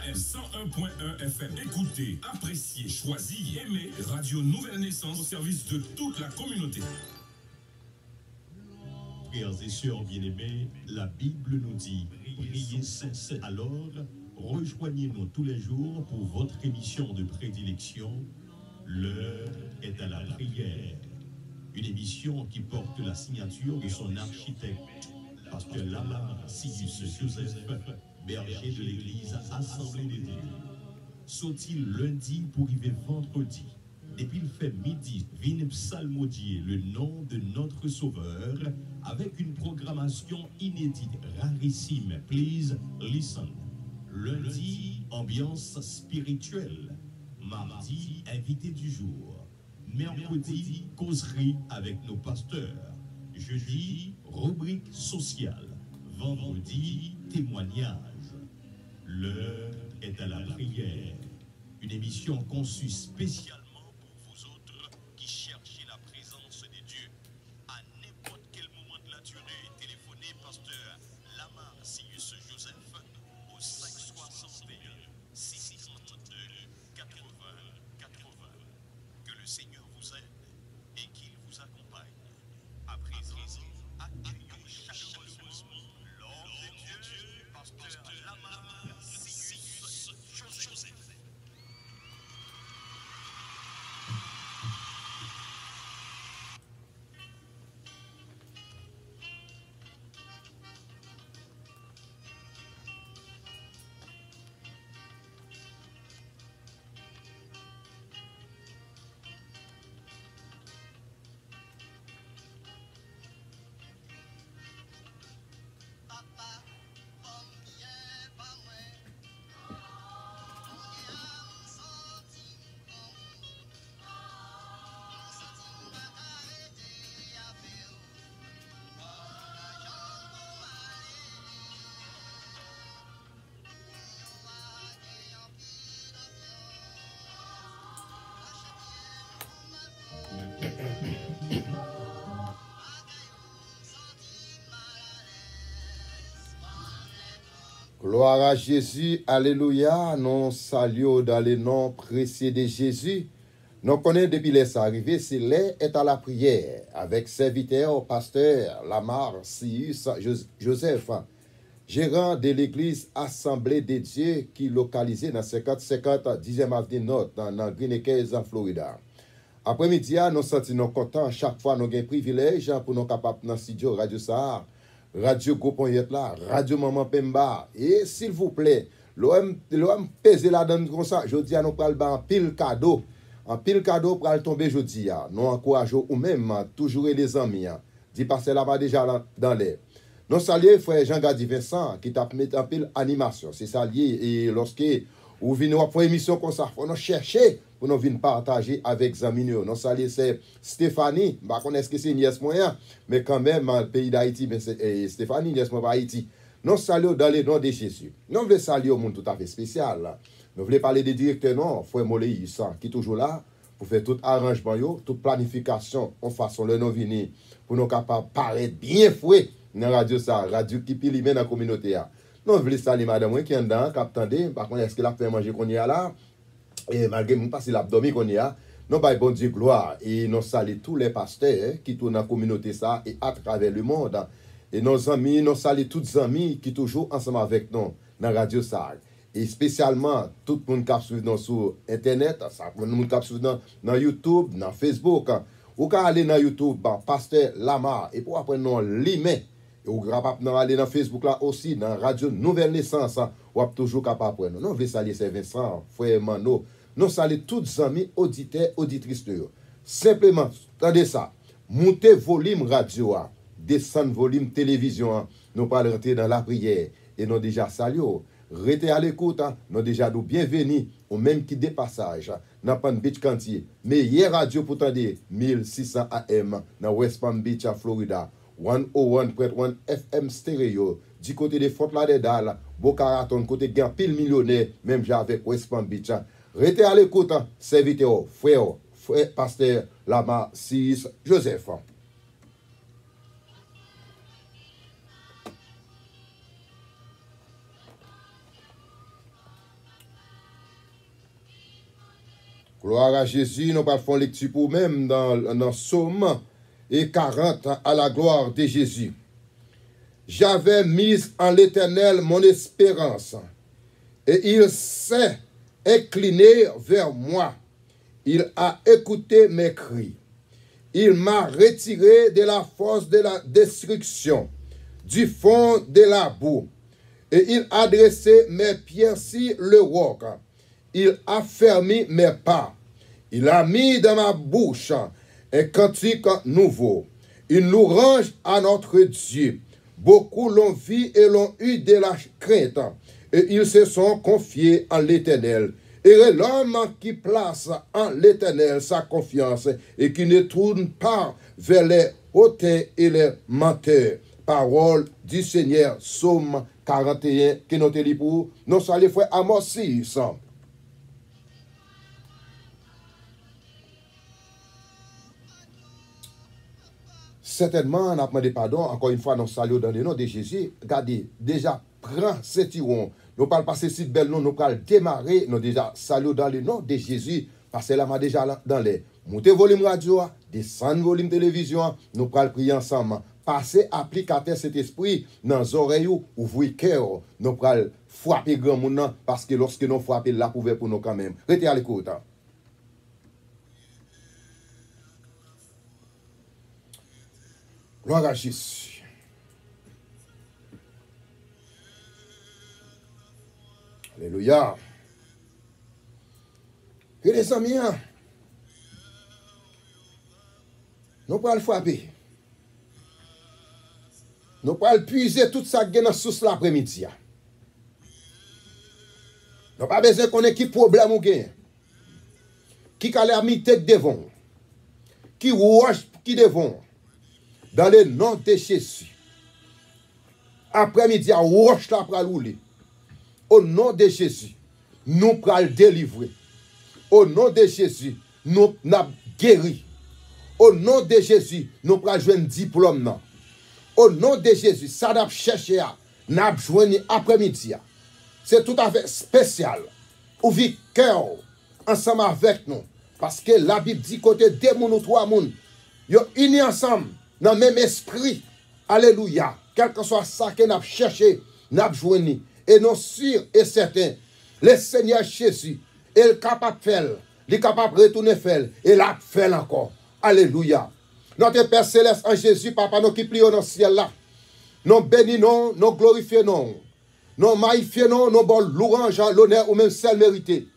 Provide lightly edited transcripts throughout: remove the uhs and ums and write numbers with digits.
101.1 FM. Écoutez, appréciez, choisissez, aimez Radio Nouvelle Naissance au service de toute la communauté. Frères et sœurs bien-aimés, la Bible nous dit, priez sans cesse. Alors, rejoignez-nous tous les jours pour votre émission de prédilection, L'heure est à la prière. Une émission qui porte la signature de son architecte, Pasteur Lamar Sius Joseph, berger de l'église Assemblée des Dieux. Sautit lundi pour arriver vendredi. Depuis le fait midi, vine psalmodier le nom de notre Sauveur avec une programmation inédite, rarissime. Please listen. Lundi, ambiance spirituelle. Mardi, invité du jour. Mercredi, causerie avec nos pasteurs. Jeudi, rubrique sociale. Vendredi, témoignage. L'heure est à la prière. Une émission conçue spécialement pour vous autres qui cherchez la présence de Dieu. À n'importe quel moment de la journée, téléphonez Pasteur Lamar Sius Joseph au 561 632 80 80. Que le Seigneur vous aide et qu'il vous accompagne. À présent, accueillons chaleureusement l'homme de Dieu, Pasteur Lamar Sius Joseph. Gloire à Jésus, alléluia, nous saluons dans le nom précieux de Jésus. Nous connaissons depuis les arrivés, c'est l'heure est à la prière, avec serviteur, pasteur Lamar Sius Joseph, gérant de l'église Assemblée des Dieux, qui est localisée dans 5050 10e avenue Nord, dans Green Cay, en Florida. Après-midi, nous sentons contents chaque fois nous avons un privilège pour nous capables dans le studio Radio Sahara. Radio Goponyet là, Radio Maman Pemba. Et s'il vous plaît, l'OM pèse la donne comme ça. Je dis à nous pral en pile cadeau. En pile cadeau pral tomber jeudi. Nous encourageons ou même toujours les amis. Dit passer là-bas déjà dans l'air. Nous saluons frère Jean-Gadi Vincent qui t'a mis en pile animation. C'est ça lié. Et lorsque vous venez pour une émission comme ça, il faut nous chercher pour nous venir partager avec les amis. Nous saluons c'est Stéphanie. Je ne sais pas si c'est une nièce moyen, mais quand même, dans le pays d'Haïti, mais c'est Stéphanie, nièce moyen Haïti. Nous saluons dans le nom de Jésus. Nous voulons saluer au monde tout à fait spécial. Nous voulons parler des directeurs, non, frère Moléis, qui est toujours là, pour faire tout arrangement, toute planification, en façon de nous venir, pour nous capables de paraître bien fouet dans la radio, ça, radio qui pile dans la communauté. Nous voulons saluer madame qui est dedans, qui attendez, par contre, est-ce qu'elle a fait manger qu'on y a là? Et malgré mon passé l'abdomen qu'on y a, nous baillons bon Dieu gloire et nous saluons tous les pasteurs qui tournent dans la communauté ça et à travers le monde. Et nos amis, nous saluons tous les amis qui sont toujours ensemble avec nous dans la radio ça. Et spécialement, tout le monde qui suit nous sur Internet, tout le monde qui suit dans YouTube, dans Facebook. Ou quand aller dans YouTube, Pasteur Lamar, et pour après nous limer. Et ou capable aller dans Facebook là aussi, dans Radio Nouvelle Naissance, ou toujours capable nous. Nous voulons saluer Saint-Vincent, frère Mano. Nous saluons tous les amis auditeurs, auditrices de eux. Simplement, attendez ça. Montez volume radio, descendre volume télévision. Nous parlons rentrer dans la prière. Et nous déjà saluons. Restez à l'écoute, nous déjà nous bienvenus, ou même qui dépassage, dans Palm Beach Cantier. Mais hier radio pour tendre 1600 AM dans West Palm Beach, à Florida. 101.1 FM stéréo, du côté de Fort Lauderdale, Boca Raton, côté gain pile millionnaire, même avec West Palm Beach. Restez à l'écoute, serviteur, frère, pasteur Lamar Sius Joseph. Gloire à Jésus, nous parlons lecture pour même dans Psaume et 40 à la gloire de Jésus. J'avais mis en l'Éternel mon espérance, et il s'est incliné vers moi. Il a écouté mes cris. Il m'a retiré de la force de la destruction, du fond de la boue, et il a dressé mes pieds sur le roc. Il a fermé mes pas. Il a mis dans ma bouche un cantique nouveau, une louange à notre Dieu. Beaucoup l'ont vu et l'ont eu de la crainte, et ils se sont confiés en l'Éternel. Et l'homme qui place en l'Éternel sa confiance et qui ne tourne pas vers les hautains et les menteurs. Parole du Seigneur, Psaume 41, qui nous lit pour nous saluer frère Amos 6. Certainement, on a demandé pardon, encore une fois, nous saluons dans le nom de Jésus. Regardez, déjà, prends ce tiron. Nous parlons passer si belle nom, nous parlons démarrer, nous déjà saluons dans le nom de Jésus, parce que là, on déjà dans les montez volume radio, descendre volume télévision, nous parlons prier ensemble. Passez applicateur cet esprit dans les oreilles, ouvrez cœur, nous parlons frapper grand monde, parce que lorsque nous frappons, là, pouvait pour nous quand même. Restez à l'écoute. Gloire à Jésus. Alléluia. Et les amis, nous pouvons le frapper. Nous pouvons puiser toute sa gaine dans sous l'après-midi. Nous n'avons pas besoin de connaître qui problème ou gain. Qui calamité devant. Qui roche qui devant. Dans le nom de Jésus. Après-midi, roche la pral rouler. Au nom de Jésus, nous pral délivrer. Au nom de Jésus, nous n'avons guéri. Au nom de Jésus, nous pral jouer un diplôme. Au nom de Jésus, ça n'a cherché à, n'a joué après-midi. C'est tout à fait spécial. Ouvrez cœur ensemble avec nous. Parce que la Bible dit côté deux moun ou trois moun, yo unis ensemble. Dans le même esprit, alléluia, quel que soit ça que nous avons cherché, nous avons joué, et nous sûrs et certains, le Seigneur Jésus est capable de faire, il est capable de retourner faire, et l'a fait encore, alléluia. Notre Père Céleste en Jésus, Papa, nous qui prions dans le ciel là, nous bénissons, nous glorifions, nous magnifions, nous bon louange, l'honneur ou même celle mérité.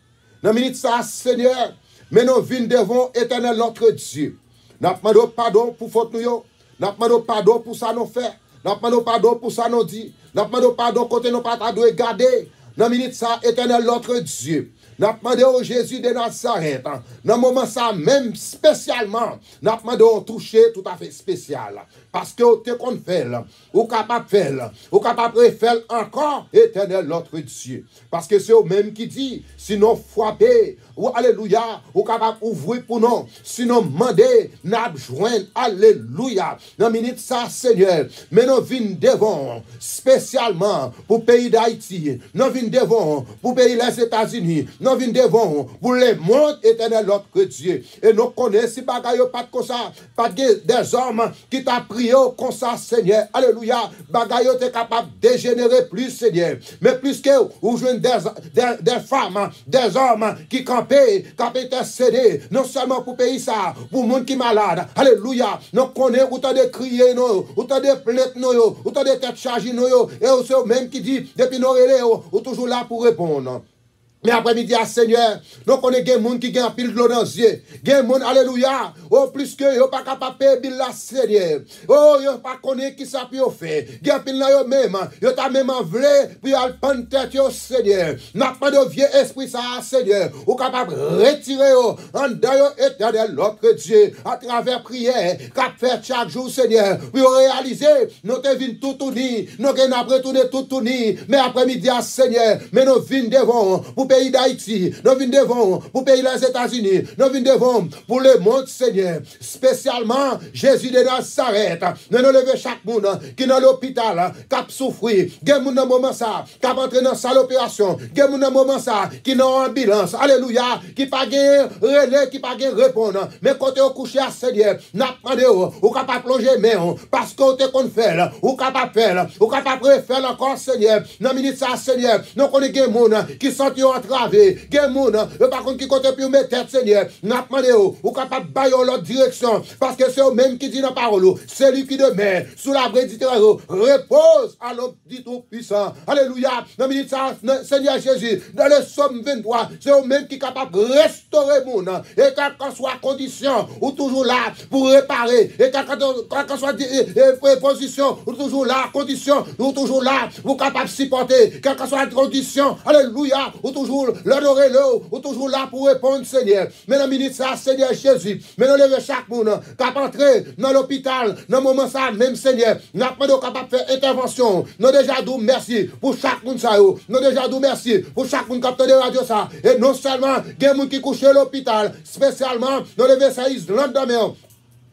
Dans la minute ça, Seigneur, mais nous venons devant éternel notre Dieu. Nous demandons pardon pour faute nous. Nous demandons pardon pour ça nous fait. Nous demandons pardon pour ça nous dit. Nous demandons pardon côté nous pas de garder. Dans minute ça, éternel notre Dieu. Nous demandons au Jésus de Nazareth. Dans moment ça, même spécialement, nous demandons toucher tout à fait spécial. Parce que vous êtes qu'on fait, ou capable de faire, ou capable de faire encore, éternel notre Dieu. Parce que c'est eux-mêmes qui dit, sinon frapper, ou alléluia, ou capable d'ouvrir pour nous, sinon demander, nous joindre, alléluia. Dans minute ça, Seigneur, mais nous venons devant, spécialement pour le pays d'Haïti, nous venons devant pour le pays des États-Unis, nous venons devant pour le monde éternel notre Dieu. Et nous connaissons si bagaille pas de ça, pas des hommes qui t'a prié comme ça, Seigneur. Alléluia. Bagaille t'es capable de dégénérer plus, Seigneur. Mais plus que vous jouez des femmes, des hommes qui campaient, qui intercédé, non seulement pour pays ça, pour le monde qui est malade. Alléluia. Nous connaissons autant de crier, autant de plaintes, autant de têtes chargées, et c'est eux-mêmes qui dit, depuis nos relais, ou toujours là pour répondre. Mais après-midi, Seigneur, nous connaissons des gens qui ont un pile de l'eau dans les yeux. Des gens, alléluia, oh, plus que ils ne sont pas capables de payer la Seigneur. Oh, ils ne sont pas connus qui ça peut faire. Des gens, ils même, ils ont même envie, puis ils ont le tête, Seigneur. N'a pas de vieux esprit, ça, Seigneur. Ou capable de retirer, en dedans, éternel, l'autre Dieu, à travers prière, qu'a fait chaque jour, Seigneur. Puis réaliser, nous te vînes tout unis, nous avons retourné tout unis. Mais après-midi, Seigneur, mais nous vînes devant, pour pays d'Haïti, nous venons devant pour le pays des États-Unis, nous venons devant pour le monde, Seigneur. Spécialement, Jésus de Nazareth. Nous nous levons chaque monde qui est dans l'hôpital, qui a souffert. Il y a des gens dans le moment ça, qui a entré dans la salle d'opération. Il y a des gens dans le moment ça, qui est dans l'ambulance. Alléluia. Qui n'a pas de relais, qui n'a pas de répondre. Mais quand tu es couché à Seigneur, n'a pas de ou capable de plonger mais parce que tu es faire, ou capable de faire, ou capable de faire encore, Seigneur. Dans la minute ça, Seigneur, nous connaissons des gens qui sont entravés. Des gens, par contre, qui comptent plus mettre tête, Seigneur. N'a pas de ou capable de bailler l'autre direction. Parce que c'est eux-mêmes qui disent dans la parole. C'est lui qui demeure sous l'abri du terrain. Repose à l'homme du Tout-Puissant. Alléluia. Dans la minute ça, Seigneur Jésus, dans le psaume 23, c'est eux-mêmes qui sont capables de restaurer le monde. Et quelle que soit la condition, ou toujours là pour réparer. Et quelle que soit la position, ou toujours là, condition, ou toujours là pour capable de supporter. Quelle que soit la condition, alléluia, ou toujours l'honorer-le, ou toujours là pour répondre, Seigneur. Mais dans la minute ça, Seigneur Jésus, mais nous levons chaque monde qui a entré dans l'hôpital, dans le moment ça, même Seigneur, nous sommes capables de faire intervention. Nous déjà dit merci pour chaque monde ça. Nous déjà dit merci pour chaque monde qui a de radio ça. Et non seulement, il y a des gens qui couchent à l'hôpital, spécialement, nous levons ça Islande d'Amérique.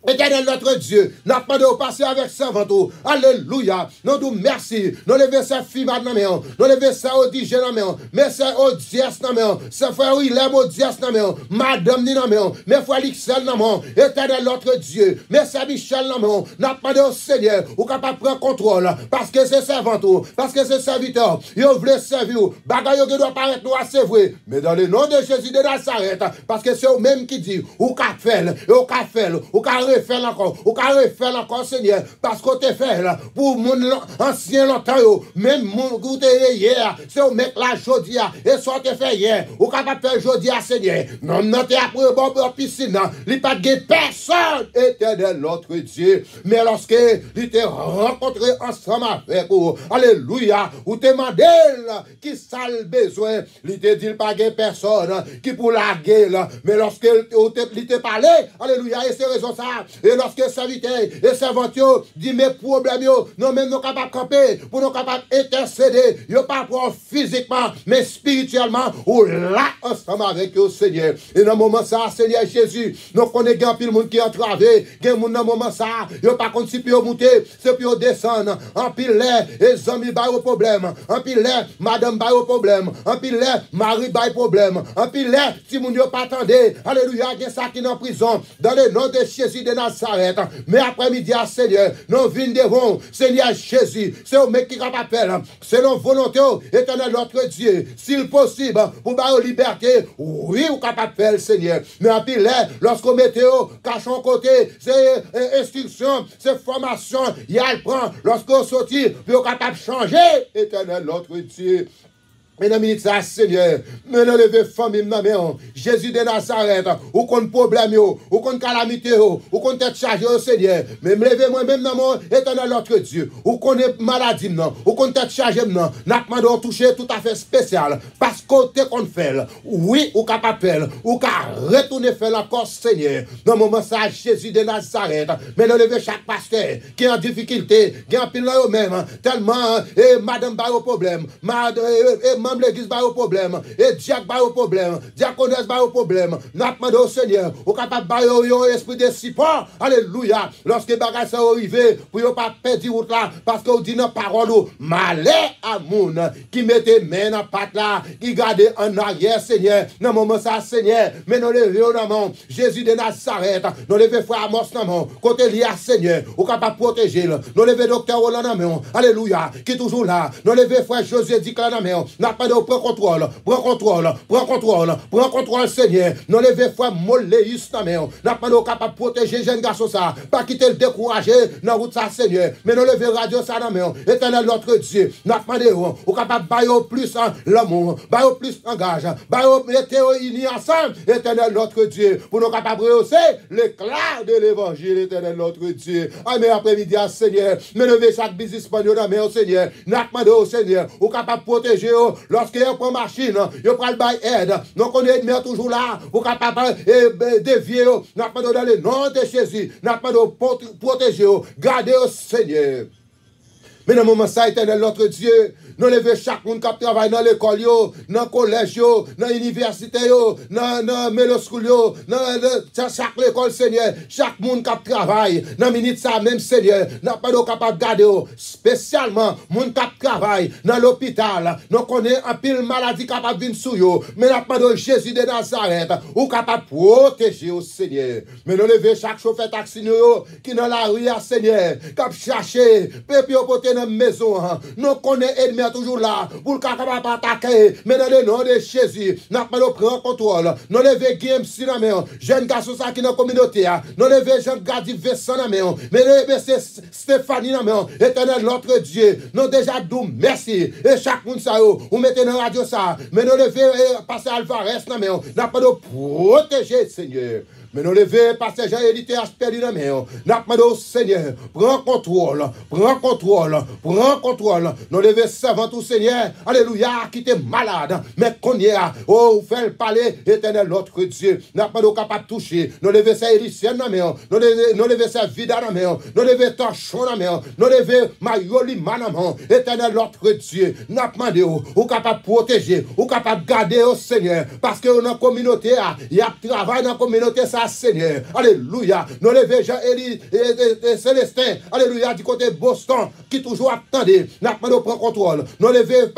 Éternel notre Dieu, n'a pas de passer avec servantou. Alléluia. Nous nous merci. Nous levons sa fille maintenant. Nous levons sa Odigé maintenant. Merci au Dias maintenant. Sa frère Willem au Dias maintenant. Madame Nina maintenant. Mes frères Lixel maintenant. Éternel notre Dieu. Merci à Michel maintenant. N'a pas de Seigneur. Ou capable de prendre contrôle. Parce que c'est servantou. Parce que c'est serviteur. Ils veulent servir. Bagaille qui doit paraître nous assez vrai. Mais dans le nom de Jésus de Nazareth. Parce que c'est eux-mêmes qui disent. Ou qu'a fait. Ou qu'a fait. Ou qu'a refaire encore, ou qu'à refaire encore, Seigneur, parce qu'on te fait là, pour mon ancien longtemps, même mon goûter hier, c'est au mec là, jodia, et soit te fait hier, ou capable de faire jodia, Seigneur. Non, non, t'es après bon piscine, il n'y a pas de personne, éternel, l'autre Dieu, mais lorsque il t'a rencontré ensemble avec vous, alléluia, ou te mandé qui ça le besoin, il te dit pas de personne qui pour la gueule, mais lorsque il te parlé, alléluia, et c'est raison ça. Et lorsque serviteur et servanteur dit mes problèmes, nous même nous capables de camper, pour nous capables d'intercéder, nous pas pour physiquement, mais spirituellement, ou là ensemble avec le Seigneur. Et dans le moment ça, Seigneur Jésus, nous connaissons un peu le monde qui est entravé, il y a un monde dans le moment ça, il n'y a pas contre si puis monter, c'est puis descendre, en pile l'air, les amis baillent au problème, en pile l'air, madame baille au problème, en pile l'air, Marie baille problème, en pile l'air, si mon Dieu pas attendé, alléluia, il y a ça qui est en prison, dans le nom de Jésus de Nazareth. Mais après-midi, Seigneur, nous venons devant Seigneur Jésus. C'est au mec qui appelle. C'est nos volontés, éternel notre Dieu. S'il possible, pour avoir liberté, oui, ou capable de faire, Seigneur. Mais après, lorsqu'on met cachons côté, c'est instruction, c'est formation, il y a le prend. Lorsqu'on sortit, puis on est capable de changer, éternel notre Dieu. Mesdames et messieurs, Seigneur, nous levons famille, Jésus de Nazareth, ou contre problème, ou contre calamité, ou contre tête chargée, Seigneur. Mais me levez moi-même dans mon éternel notre Dieu, ou contre maladie, ou contre tête chargée, n'a pas de toucher tout à fait spécial. Parce que tu qu'on fait, oui, ou capable, ou qu'à retourner faire encore, Seigneur. Dans le moment ça, Jésus de Nazareth, mais nous levons chaque pasteur qui est en difficulté, qui est en pile eux-mêmes, tellement, et madame pas au problème, même l'église va au problème, et diacre va au problème, diaconesse va au problème, n'a demandé au Seigneur, au capable de esprit de support, alléluia, lorsque bagage sont arrivés, pour ne pas perdre route là, parce qu'on dit dans parole, malheur à moun, qui mettait main dans patte là, qui gardait en arrière, Seigneur, dans le moment ça, Seigneur, mais nous levons dans mon Jésus de Nazareth, nous levons frère Amos dans mon côté lié à Seigneur, au capable de protéger, nous levons docteur Roland dans mon, alléluia, qui est toujours là, nous levons frère José dit dans mon, n'a pas de prends contrôle, prends contrôle, prends contrôle, prends contrôle, Seigneur. Nous levons frère Moléus dans main. N'a pas de capable de protéger jeune garçon ça, pas quitter le décourager dans route ça, Seigneur. Mais nous levons radio ça dans main. Éternel notre Dieu, n'a pas de ou capable bailler plus l'amour, bailler plus engage, bailler mettez unis ensemble, éternel notre Dieu, pour nous capable rehausser l'éclat de l'évangile, éternel notre Dieu. Amen après-midi, Seigneur. Mais levez chaque business dans main, Seigneur. N'a pas de Seigneur, ou capable de protéger lorsque vous prenez machine, vous prenez le aide. Nous connaissons toujours là, vous êtes capable de dévier, nous pas dans le nom de Jésus, nous pas de protéger, garder au Seigneur. Mais dans le moment ça, éternel, notre Dieu, nous lever chaque monde qui travaille dans l'école, dans le collège, dans l'université, dans le school, dans chaque école, Seigneur, chaque monde qui travaille, dans la minute ça même, Seigneur, n'a pas de capable de garder, spécialement, monde qui travaille dans l'hôpital, nous connaissons un pile maladie capable de venir sur eux, mais n'a pas de Jésus de Nazareth, ou capable de protéger au Seigneur. Mais nous lever chaque chauffeur taxi qui dans la rue, Seigneur, qui chercher, pépi au côté de la maison, nous connaissons ennemi toujours là, pour le capable d'attaquer, mais dans le nom de Jésus, n'a pas de prendre contrôle, nous lever Game si la main, jeune garçon qui dans la communauté, nous lever Jean Gadi Vincent la main, mais nous lever Stéphanie la main, éternel notre Dieu, nous déjà d'où merci, et chaque monde ça, ou mettez dans la radio ça, mais nous lever passer Alvarez la main, n'a pas de protéger, Seigneur. Mais nous lever, passer Jean-Élité a perdu la main. N'a pas de Seigneur. Prends contrôle. Prends contrôle. Prends contrôle. Nous lever servant tout Seigneur. Alléluia. Qui t'es malade. Mais qu'on y a. Oh, fais parler. Éternel notre Dieu. N'a pas de capable de toucher. Nous lever ça Élicienne la main. Nous lever ça Vida la main. Nous lever Torchon la main. Nous lever Mayoli Manamon. Éternel notre Dieu. N'a pas demandé ou capable de protéger. Ou capable de garder au Seigneur. Parce que dans la communauté, il y a travail dans la communauté ça. Seigneur, alléluia, nous lever Jean-Élie et Célestin, alléluia, du côté Boston, qui toujours attendait, n'a pas de prendre contrôle, nous lever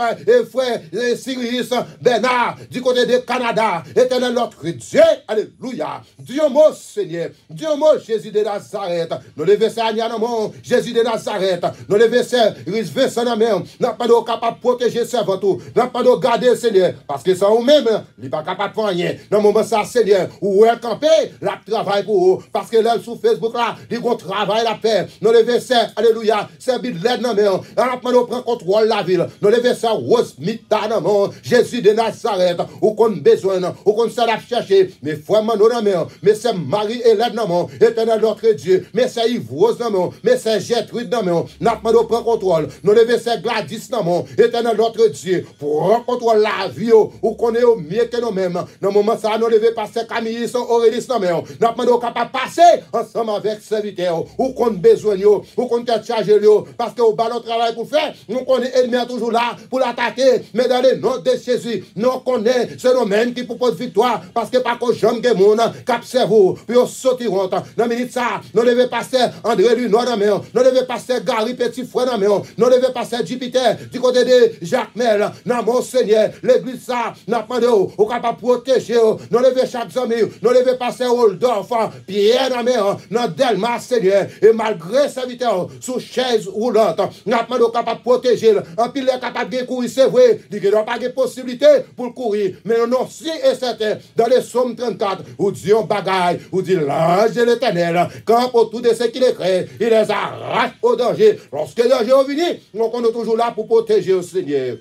frère Cyrus Bernard, du côté de Canada, éternel notre Dieu, alléluia, Dieu mon Seigneur, Dieu mon Jésus de Nazareth, nous lever ça Agnanomon, Jésus de Nazareth, nous lever ça Risvé Sanamel, n'a pas de capable de protéger servant tout, n'a pas de garder Seigneur, parce que ça ou même, il n'est pas capable de faire rien, dans le moment ça Seigneur, ou est campé, la travail pour eux, parce que là, sur Facebook, là, ils vont travailler la paix. Nous les versets, alléluia, c'est bid l'aide dans main. On prend contrôle la ville. Nous les versets, Rose Mita dans Jésus de Nazareth, ou qu'on besoin, ou qu'on s'en a cherché, mais foi nous dans main, mais c'est Marie et l'aide dans main, éternel notre Dieu, mais c'est Yves Rose dans main, mais c'est Gertrude dans main. Nous prend contrôle. Nous les versets, Gladys dans main, éternel notre Dieu, pour prendre contrôle la vie, ou qu'on est au mieux que nous-mêmes. Dans le moment ça, nous les passer Camille, son Aurélie dans main. Nous sommes capables de passer ensemble avec serviteurs, ou qu'on besoin, ou qu'on t'a chargé, parce que au ballon travail pour faire, nous connaissons l'ennemi toujours là pour l'attaquer, mais dans le nom de Jésus, nous connaissons ce domaine qui propose victoire, parce que par contre, j'aime que mon cap cerveau, puis on sortiront. Dans la minute ça, nous devons passer André Lunois dans la main, nous devons passer Gary Petit Frère dans la main, nous devons passer Jupiter du côté de Jacques Mel, dans mon Seigneur, l'église ça, n'a pas de haut, ou capable de protéger, nous devons chaque ami, nous devons passer Oldorf, Pierre dans la main, dans Delmas, Seigneur, et malgré sa vitesse, sous chaise roulante, n'a pas de capable de protéger, en pile est capable de courir, c'est vrai, il n'y a pas de possibilité pour courir, mais non, si et certain, dans les Psaumes 34, où Dieu bagaille, où dit l'ange de l'éternel, quand pour tout de ceux qui les créent, il les arrache au danger. Lorsque le danger est venu, on est toujours là pour protéger le Seigneur.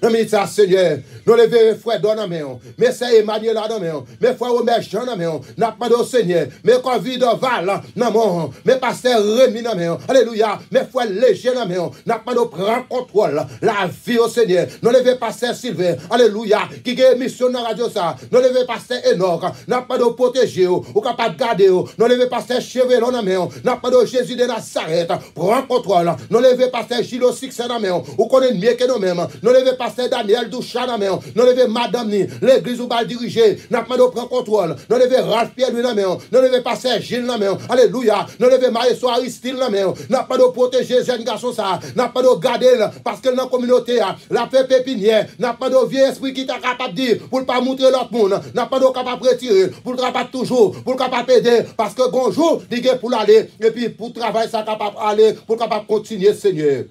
Non, mais ça, Seigneur, nous levons frère dans la main, mais c'est Emmanuel dans la main, mais frère Omer Jean dans la main, n'a pas de Seigneur, mais Covid Val dans la main, mais pasteur Rémi dans la main, alléluia, mais frère Léger dans la main, n'a pas de prendre contrôle, la vie au Seigneur, nous levons pasteur Sylvain, alléluia, qui est mission dans la radio ça, nous levons pasteur Enoch, n'a pas de protéger, ou capable de garder, nous levons pasteur Chevelon dans la main, n'a pas de Jésus de Nazareth, prend contrôle, nous levons pasteur Gilo Six dans la main, ou connaît mieux que nous-mêmes, nous levons pasteur Daniel Douchat dans la main, nous levons Madame Ni, l'église où va diriger, n'a pas de prendre contrôle, nous levons Ralph Pierre dans la main, nous levons pasteur Gilles dans la main, alléluia, nous levons Maïso Aristide dans la main, n'a pas de protéger jeune garçon ça, n'a pas de garder, parce que dans la communauté, la paix pépinière, n'a pas de vieux esprit qui t'a capable de dire, pour ne pas montrer l'autre monde, n'a pas de capable de retirer, pour le capable toujours, pour le capable d'aider, parce que bonjour, il est pour aller, et puis pour travailler, ça capable d'aller, pour capable continuer, Seigneur.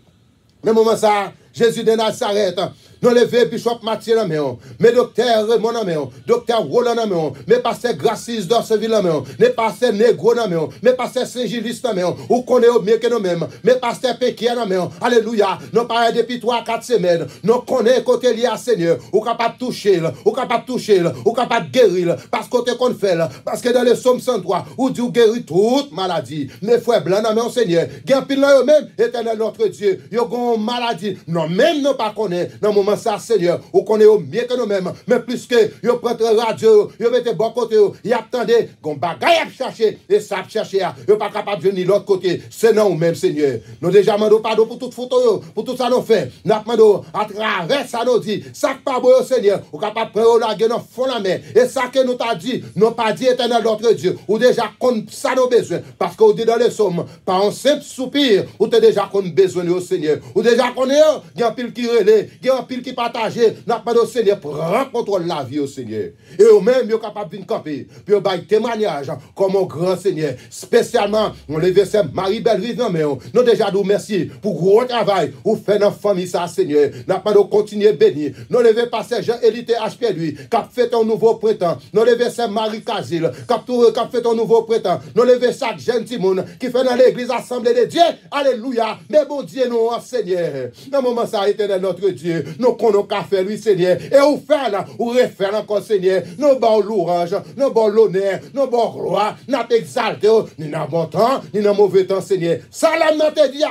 Mais moment ça, Jésus de Nazareth, nous levons Bishop Mathieu dans la main, mais docteur Raymond dans la main, docteur Roland dans la main, mais pasteur Gracis d'Orseville dans la main, mais pasteur Negro dans la main, mais pasteur Saint-Gilles dans la main, ou qu'on est au mieux que nous-mêmes, mais pasteur Pékia dans la main, alléluia, nous parlons depuis 3-4 semaines, nous connaissons côté lié à Seigneur, ou capable de toucher, ou capable de toucher, ou capable de guérir, parce que qu'on fait, parce que dans le Psaume 103, où Dieu guérit toute maladie, mes frères blancs dans la main, Seigneur, gain pile là eux-mêmes, éternel notre Dieu, ils ont une maladie, non même nous pas connaître, dans le moment moment ça, Seigneur, ou qu'on est au mieux que nous-mêmes, mais plus que, yo prendre radio, yo mette bon côté, y attendez, gon bagay à chercher, et ça chercher, yo pas capable de venir l'autre côté, c'est non ou même, Seigneur. Nous déjà demandons pardon pour toute photo, pour tout ça nous fait. Nous demandons à travers ça nous dit, ça pas beau, Seigneur, ou capable de prendre la gueule dans fond la mer, et ça que nous t'a dit, nous pas dit éternel notre Dieu, ou déjà qu'on ça nos besoins, parce qu'on dit dans les sommes, par un simple soupir, ou t'es déjà qu'on besoin au Seigneur, ou déjà qu'on est, il y a un pile qui relève, il y a un pile qui partage, nous demandons au Seigneur, prends contrôle la vie au Seigneur, et eux même, ils sont capables de camper, puis ils baillent témoignage, comme un grand Seigneur, spécialement, on les verset Marie-Belle vivant, mais nous déjà nous merci pour gros travail, ou fait dans la famille ça, Seigneur, nous demandons continuer béni, nous lever passer Jean-Élité HP lui, qui a fait un nouveau printemps, nous lever Marie Casil, qui a fait un nouveau printemps, nous lever chaque jeune Timoun qui fait dans l'église assemblée de Dieu, alléluia, mais bon Dieu nous, Seigneur, dans le moment ça, éternel notre Dieu, nous connaissons qu'à faire lui, Seigneur, et ou faire là, ou refaire encore, Seigneur, nous bon l'orange, nous bon l'honneur, nous bon gloire, nous exalté, ni dans bon temps, ni dans mauvais temps, Seigneur, salam dans tes dieux,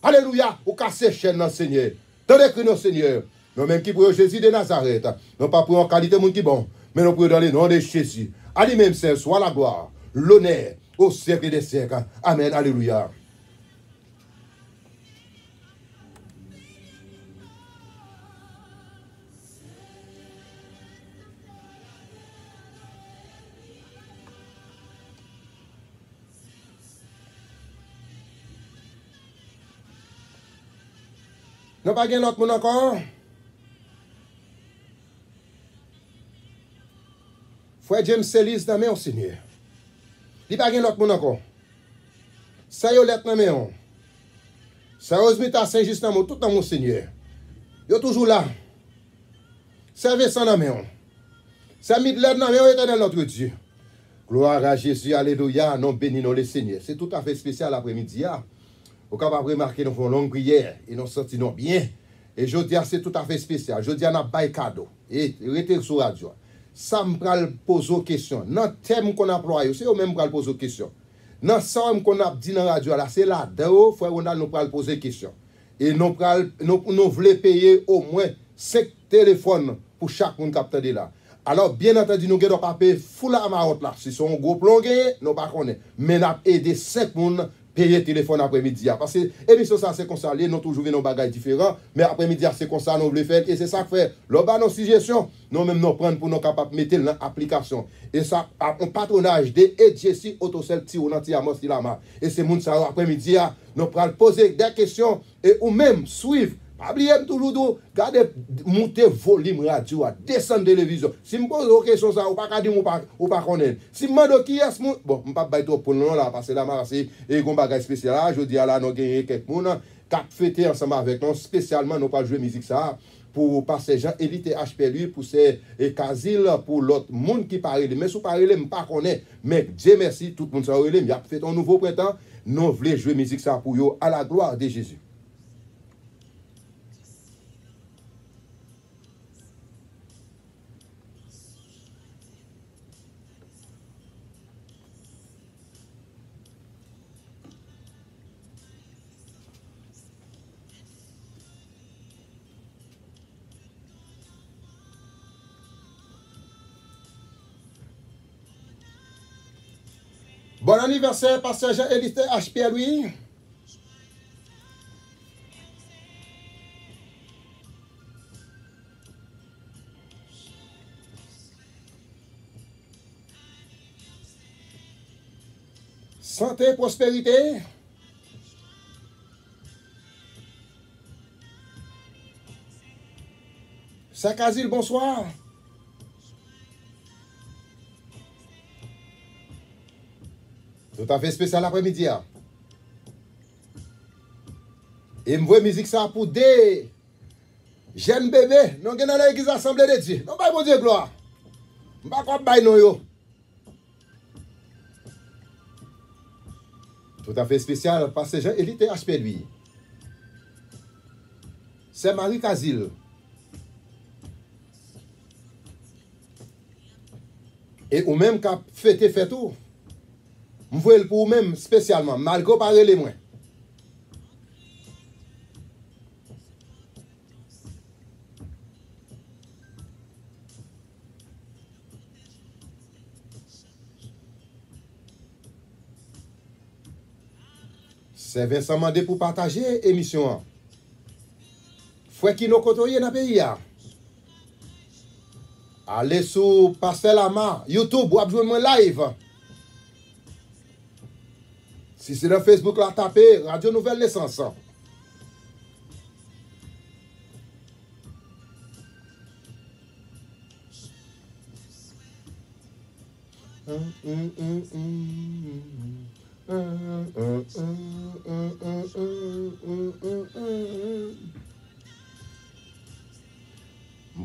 alléluia, ou casser chaîne, Seigneur, dans les cris, Seigneur, nous même qui prions Jésus de Nazareth, non pas pour en qualité de monde qui bon, mais nous prions dans le nom de Jésus, à lui-même, Seigneur, soit la gloire, l'honneur, au siècle des siècles, amen, alléluia. Nous pas gagné l'autre monde encore. Frère James Celis dans mon Seigneur. Il pas gagné l'autre monde encore. Ça y est lettre dans mon. Ça Osmita à Saint-Just dans tout dans mon Seigneur. Yo toujours là. Servez ça dans mon. Ça mit l'aide dans mon éternel notre Dieu. Gloire à Jésus, alléluia, non béni non le Seigneur. C'est tout à fait spécial l'après-midi. Vous pouvez remarquer, nous faisons une longue prière et nous sentons bien. Et je dis, c'est tout à fait spécial. Je dis, on a pas cadeau. Et restez sur la radio. Ça me pral poser une question. Dans le thème qu'on a employé, c'est eux-mêmes qui poser une question. Dans ça qu'on a dit dans la radio, c'est là-dedans, frère, on a nous poser une question. Et nous voulons payer au moins 5 téléphones pour chaque monde qui a là. Alors, bien entendu, nous devons pas payer full à marotte là. Si c'est un gros plan, nous ne connaissons pas. Mais nous avons aidé 5 personnes payer téléphone après-midi. Parce que l'émission, ça, c'est comme ça. Nous toujours des bagages différents. Mais après-midi, c'est comme ça, nous voulons faire. Et c'est ça que fait. Là, nos suggestions, nous-mêmes, nous prenons pour nous capables de mettre dans l'application. Et ça, un patronage de Jessie Autocel Tironanti Amos Tilama. Et c'est moun ça après-midi, nous prenons poser des questions et ou même suivre. Pas oublier toujours garder monter volume radio, descendre télévision. Si me pose une question ça ou pas dire ou pas connaître. Si me demande qui est bon, on pas bailler trop pour non là parce que là c'est et gon bagage spécial là, je dis là nous gagner quelques monde qui fêter ensemble avec nous spécialement nous pas jouer musique ça pour passer Jean Élite HP lui pour ces Casil pour l'autre monde qui parle mais sous parler me pas connaît mais Dieu merci tout le monde ça relé il a fait un nouveau printemps nous voulons jouer musique ça pour yo à la gloire de Jésus. Bon anniversaire, pasteur Jean-Élite HP, lui. Santé, prospérité. Saint-Casil, bonsoir. Tout à fait spécial l'après-midi. Et me voit musique ça pour des jeunes bébés. Nous sommes dans l'église assemblée de Dieu. Nous pas bon Dieu gloire. Nous pas quoi bailler nous. Tout à fait spécial parce que Jean-Élite HP lui. C'est Marie Casil. Et ou même qui a fait tout. Je veux pour vous-même spécialement, malgré parler les moins. C'est Vincent Mandé pour partager l'émission. Frère qui nous côtoie dans le pays. Allez sur Pasteur Lama, YouTube, ou jouer mon live. Si c'est dans Facebook, là, tapez Radio Nouvelle Naissance. Je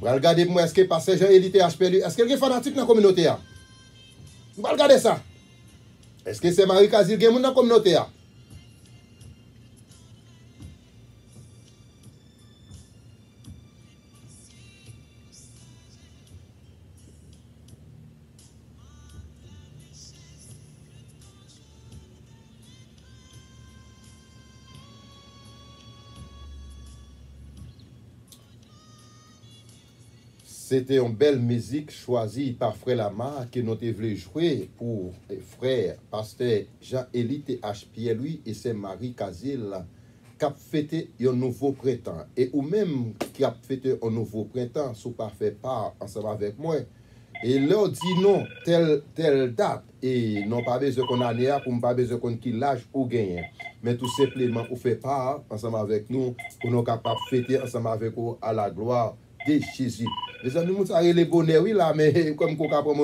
vais regarder pour moi, est-ce que Pasteur Jean-Élite HPLU, est-ce qu'il y a des fanatiques dans la communauté? Je vais regarder ça. Est-ce que c'est Marie Kazil qui est dans la communauté? C'était une belle musique choisie par Frère Lama que nous voulu jouer pour frère Pasteur Jean-Élite HPLU et c'est Marie Kazil qui a fêté un nouveau printemps. Et ou même qui a fêté un nouveau printemps, sous pas fait part ensemble avec moi. Et là, dit non, telle date. Et non pas besoin qu'on a néa pour pas besoin qu'on qui l'âge ou gagner. Mais tout simplement, on fait part ensemble avec nous pour nous capables de fêter ensemble avec vous à la gloire de Jésus. Les amis, nous avons les bonheurs, oui, là, mais comme qu'on comprend,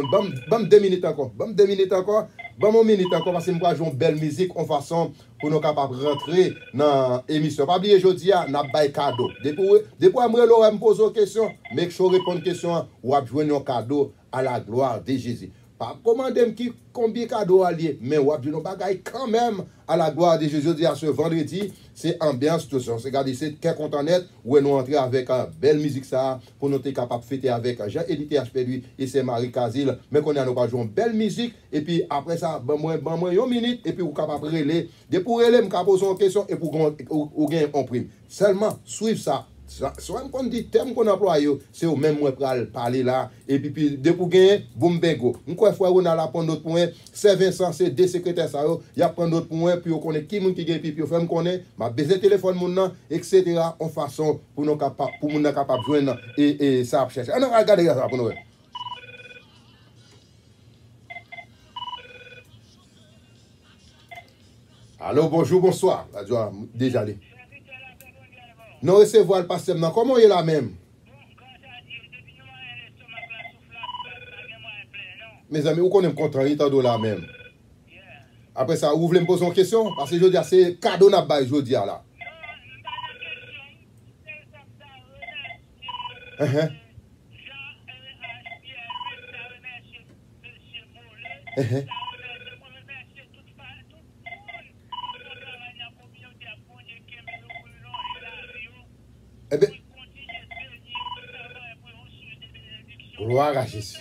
bam 2 minutes encore, bam 2 minutes encore, bam 1 minute encore, parce que nous avons une belle musique en façon pour nous capables de rentrer dans l'émission. Pas oublier, aujourd'hui, nous avons un cadeau. Depuis, je me pose une question, mais je réponds à une question, ou à jouer un cadeau à la gloire de Jésus. Pas commander qui combien de cadeaux alliés, mais ou à jouer un bagaille quand même à la gloire de Jésus. À ce vendredi, c'est ambiance tout ça. C'est regarder, c'est qu'un content net où nous entrer avec une belle musique ça pour nous être capable de fêter avec Jean-Élite HPLU et c'est Marie Kazil. Mais qu'on a nous pas jouer une belle musique et puis après ça, ben moi 1 minute et puis vous capable de relayer. Dès pour relayer, me poser une question et pour gagner un prime. Seulement suivre ça. Soit qu'on dit thème qu'on emploie, c'est au même moi pour parler là. Et puis, de pour gagner, boum bengo. Une fois, on a la prendre d'autres points. C'est Vincent, c'est deux secrétaires, ça y a prendre d'autres points, puis on connaît qui gagne, puis on fait me connaît, ma baiser téléphone, mon etc. En façon pour nous capable, pour nous capable de joindre et ça chercher. Alors, regardez ça pour nous. Allô, bonjour, bonsoir. Déjà allé. Non recevoir le pasteur, comment il est là même? Mes amis, vous connaissez content, il est là même. Après ça, vous voulez me poser une question? Parce que je dis, c'est cadeau n'a pas je dis là. Eh bien, gloire à Jésus.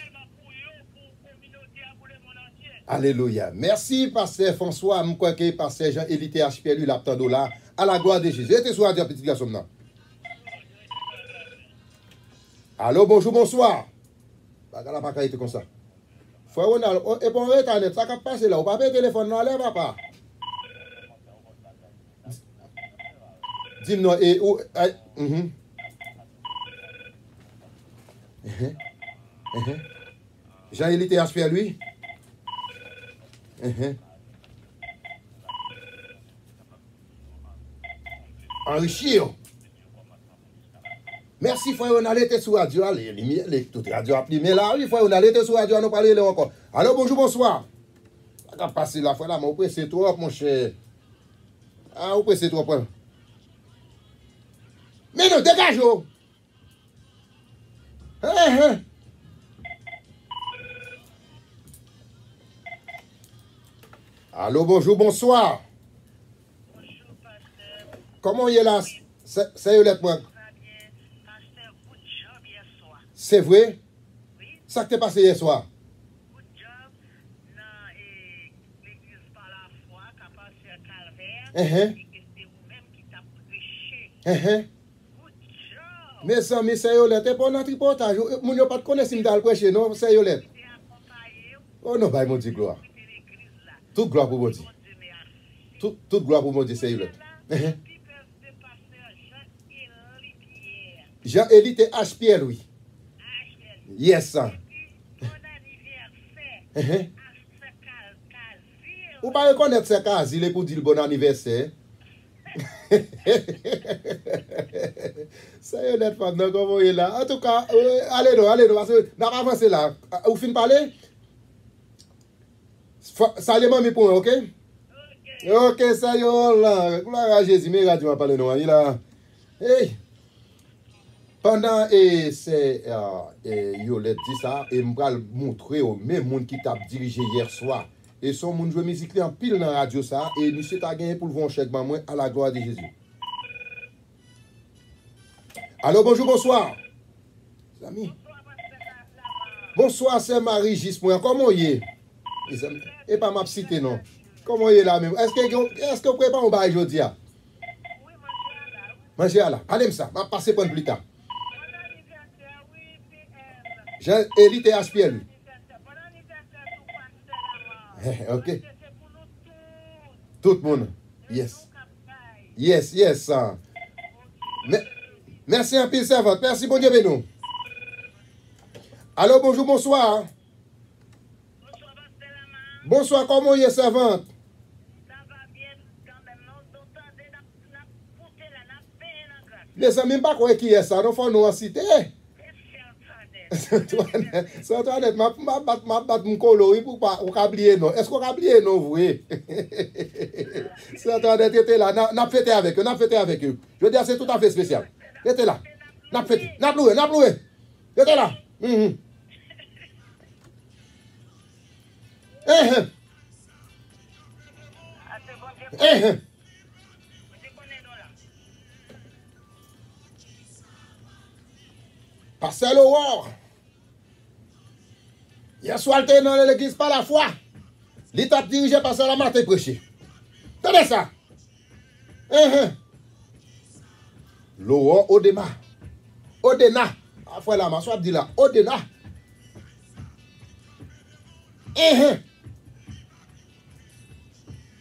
Alléluia. Merci, Pasteur François. Je crois que Pasteur Jean-Élite HPLU, l'aptando là, à la gloire de Jésus. Et sur radio, petit garçon. Allô, bonjour, bonsoir. Pas qu'à être comme ça. Frère Ronald, et pour Internet, ça va passer là. Vous pas le téléphone, non, là, papa. Dis-moi, et où. Jean-Élite HPLU. Enrichir. Merci, frère, on a été sur radio. Toute radio a pris. Mais là, oui, frère, on a été sur radio, on a parlé là encore. Alors, bonjour, bonsoir. On va passer la fois là, mais on peut c'est trop, mon cher. Ah, on peut c'est trop, point. Mais non, dégage-vous. Allô, bonjour, bonsoir. Bonjour, pasteur. Comment il est là? C'est Yolette, moi. Pasteur, good job hier soir. C'est vrai? Oui, Ça qui t'est passé hier soir? good job dans l'église par la foi qui a passé à Calvaire. Et c'est vous-même qui t'a prêché. Good job. Mes amis, c'est Yolette. Et pour notre reportage, vous n'avez pas de connaissance si vous prêcher, non? C'est Yolette. T'es accompagné. Oh non, bah, mon Dieu, gloire. Quitter l'église là. Toute gloire pour mon Dieu. Bon Dieu merci. Toute gloire pour mon Dieu, c'est Yolette. Jean-Élie et H. Pierre, oui. Yes, ça. Ou pas reconnaître ce cas, il est pour dire bon anniversaire. Ça y est, net femme, comment il est là. En tout cas, allez, parce que n'a pas avancé là. Vous finissez de parler? Salut, mamie, pour ok? Ok, ça y est, là. Gloire à Jésus, mais radio, on va parler, non. Il a. Hey! Pendant c'est Yolette dit ça, et je vais montrer au même monde qui t'a dirigé hier soir. Et son monde joue musique en pile dans la radio ça, et monsieur t'a gagné pour le voir chèque moi à la gloire de Jésus. Allô, bonjour, bonsoir. Amis. Bonsoir, c'est Marie Gispoint. Comment il est? Et pas ma cité, non. Comment il est là même? Est-ce que vous préparez un bail aujourd'hui? Oui, manger à la. Allez, ça. Je vais passer pour plus tard. Jean-Élie et H.P.L. lui. Ok. Tout le monde. Yes. Yes, yes. Merci un peu, servante. Merci, bon Dieu, nous. Allô, bonjour, bonsoir. Bonsoir, comment est servante? Ça va bien quand même. Les amis, pas quoi qui est ça, nous faisons nous en cité. C'est Antoinette, ma bat mon colo pour pas oublier non. Est-ce qu'on a oublié non vous? C'est Antoinette était là, n'a fêté avec eux, Je veux dire c'est tout à fait spécial. Était là. N'a fêté, n'a loué. Était là. Passer le war. Hier soir, il était dans l'église par la foi. L'État dirigé par la matin prêché. Tenez ça. Le war Odena. Après la masse, dit là. Odena.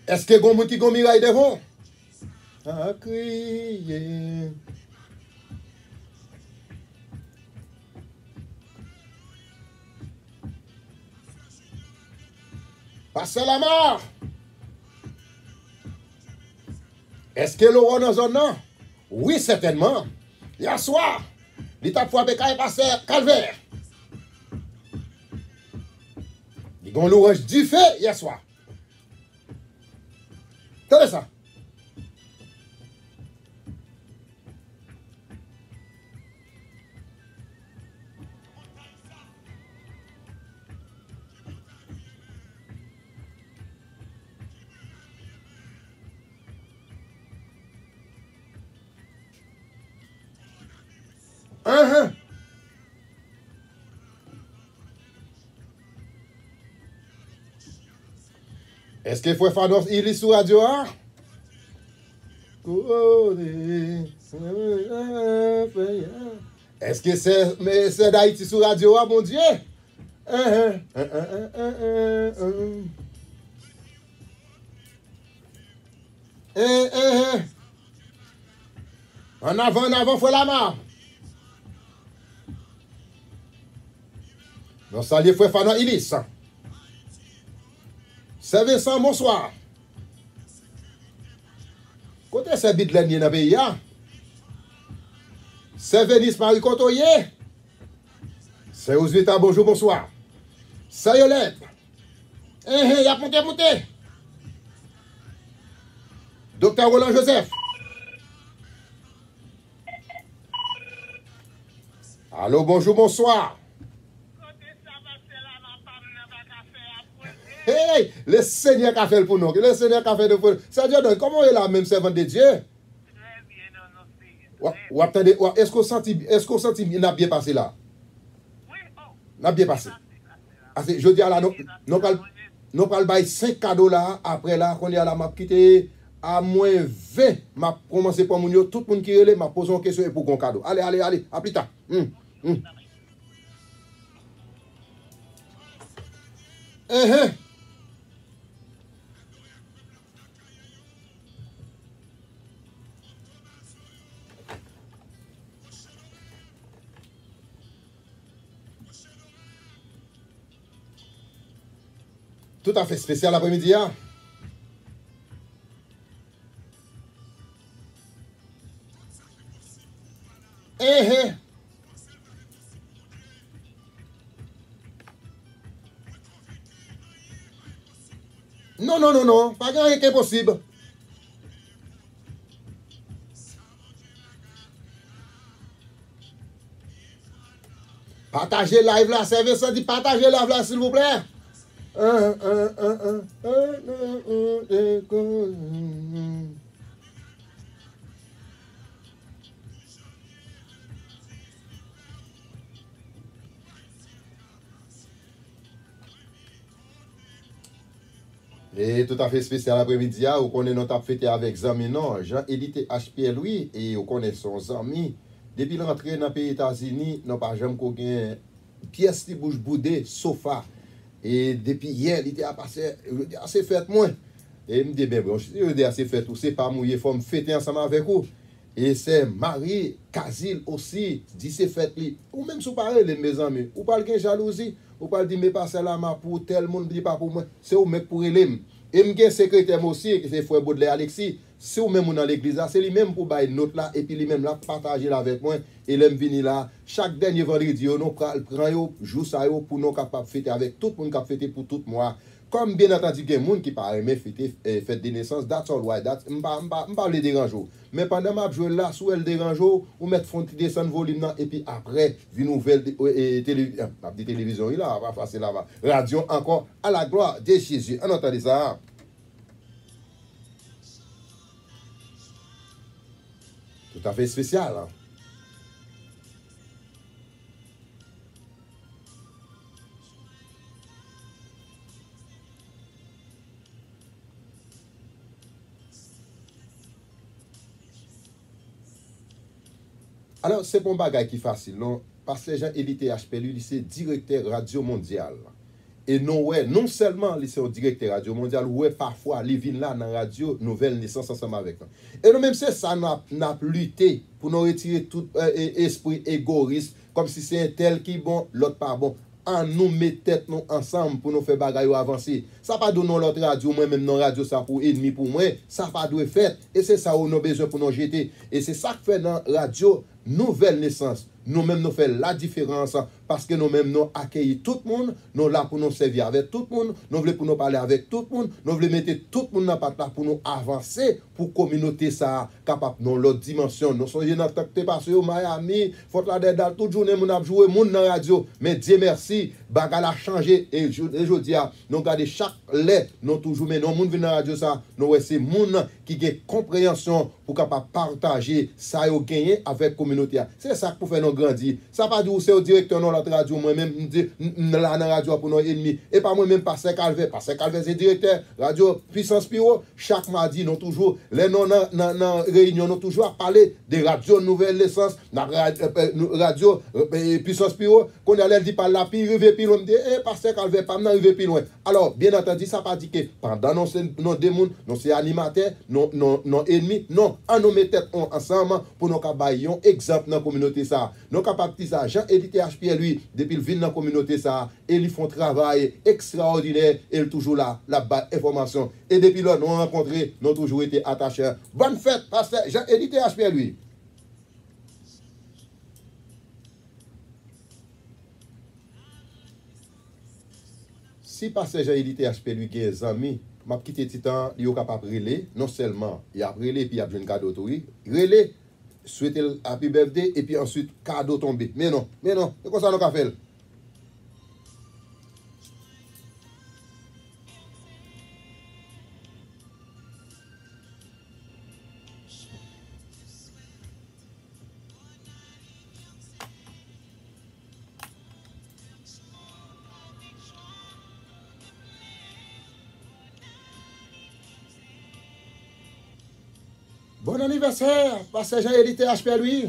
Est-ce que vous avez un miraille devant? À crier. Passez la mort. Est-ce que le roi dans zone non? Oui, certainement. Hier soir, l'état de foi est passé calvaire. Il y a l'orage du feu hier soir. Tenez ça. Est-ce qu'il faut faire il est sur radio? Est-ce que c'est d'Haïti sur radio, mon Dieu? En avant, faut la main. Non, salut, frère Fanon Ilis. C'est Vincent, bonsoir. Côté c'est Bidlen dans le pays. C'est Venise Marie Cotoyer. C'est Ouzvita, bonjour, bonsoir. C'est Yolette. Il a monté. Docteur Roland Joseph. Allô, bonjour, bonsoir. Hey, le Seigneur a fait pour nous. Le Seigneur a fait pour nous. Ça veut dire, comment il est la même servante de Dieu? Attendez, est-ce qu'on sentit, il n'a bien passé là? Oui, n'a bien passé. Je dis à la, nous parlons de 5 cadeaux là, après là, qu'on est à la map quitter à moins 20, m'a commencé par mon tout le monde qui est là, m'a posé une question pour qu'on cadeau. Allez, à plus tard. Tout à fait spécial l'après-midi. Hein? Non, non, non, non. Pas rien qui est possible. Partagez live là, c'est Vincent dit partagez live là, s'il vous plaît. Et tout à fait spécial après-midi, vous connaissez notre fête avec Zami, non, Jean-Édité HPL, lui, et vous connaissez son Zami. Depuis l'entrée dans le pays États-Unis, nous n'avons pas jamais eu pièce qui bouge boudé, sofa. Et depuis hier, il était passé, assez fête moins. Et il me dit, ben bon, je dis assez fête, ou c'est pas mouillé, il faut me fêter ensemble avec vous. Et c'est Marie Kazil aussi, dit c'est fête lui. Ou même si vous parlez, mes amis, ou parlez de jalousie, ou parlez de me passer la main pour tel monde, dit pas pour moi, c'est au mec pour lui. Et je secrétaire aussi, qui c'est Frère Baudelaire Alexis, c'est au même dans l'église, c'est lui-même pour bailler note là, et puis lui-même là, partager là avec moi, et l'aime venir là, chaque dernier vendredi, nous prenons jour ça pour nous capables de fêter avec tout le monde qui a fêté pour tout mois. Comme bien entendu, il y a des gens qui parlent mais fête de naissance, that's all right, je ne pas les déranger. Mais pendant que je joue là, sous elle dérange, ou mettre fond qui descend volume, et puis après, une nouvelle télévision, il va passer là-bas. Radio encore, à la gloire de Jésus. On entend ça. Tout à fait spécial. Hein? Alors, c'est bon bagage qui est facile, non? Parce que Jean-Édité HPL, c'est directeur Radio Mondial. Et non, ouais, non seulement c'est un directeur Radio Mondial, ouais, parfois, il vient là dans la radio Nouvelle Naissance ensemble avec nous. Et nous-mêmes, c'est ça, nous avons lutté pour nous retirer tout esprit égoïste, comme si c'est un tel qui est bon, l'autre pas bon. En nous mettre tête nous ensemble pour nous faire bagaille avancer. Ça pas donner l'autre radio, moi même non radio ça pour ennemi pour moi, ça pas doit faire et c'est ça où nous besoin pour nous jeter et c'est ça que fait dans radio Nouvelle Naissance. Nous-mêmes nous faisons la différence parce que nous-mêmes nous accueillons tout le monde, nous là pour nous servir avec tout le monde, nous voulons pour nous parler avec tout le monde, nous voulons mettre tout le monde dans la pour nous avancer pour la communauté ça capable dans l'autre dimension. Nous sommes dans le passé au Miami, faut la dedans toute journée nous avons joué monde dans la radio, mais Dieu merci, bagal a changé et je dis nous garder chaque lait, nous toujours mais non monde vient dans la radio ça, nous c'est monde qui a compréhension pour capable partager ça yo gagner avec communauté. C'est ça pour faire nous grandir. Ça pas dire c'est au directeur dans la radio moi-même là dans la radio pour nos ennemis et pas moi-même Pasteur Calvet c'est directeur radio Puissance Piro chaque mardi nous toujours les non dans réunion nous toujours à parler de radio Nouvelle Naissance radio Puissance Piro qu'on allait dire par là puis arriver puis loin me dit Pasteur Calvet pas arriver plus loin. Alors bien entendu ça pas dit que pendant nos démons nos c'est animateurs nos ennemis non en nous mettre ensemble pour nous cabayer exemple dans la communauté ça. Nous capables de ça Jean-Édité HPL lui depuis le vin dans la communauté ça et ils font travail extraordinaire et toujours là la bas information et depuis là nous rencontré nous toujours été attachés. Bonne fête Pasteur Jean-Édité HPL lui. Si Pasteur Jean-Édité HPL lui qui est ami m'a quitté Titan, il est capable de relayer, non seulement il a relé puis il a besoin de cadeau tout relé souhaiter happy birthday et puis ensuite cadeau tombé. Mais non, c'est comme ça nous avons fait. Bon anniversaire, Pasteur Jean-Édité HPL lui.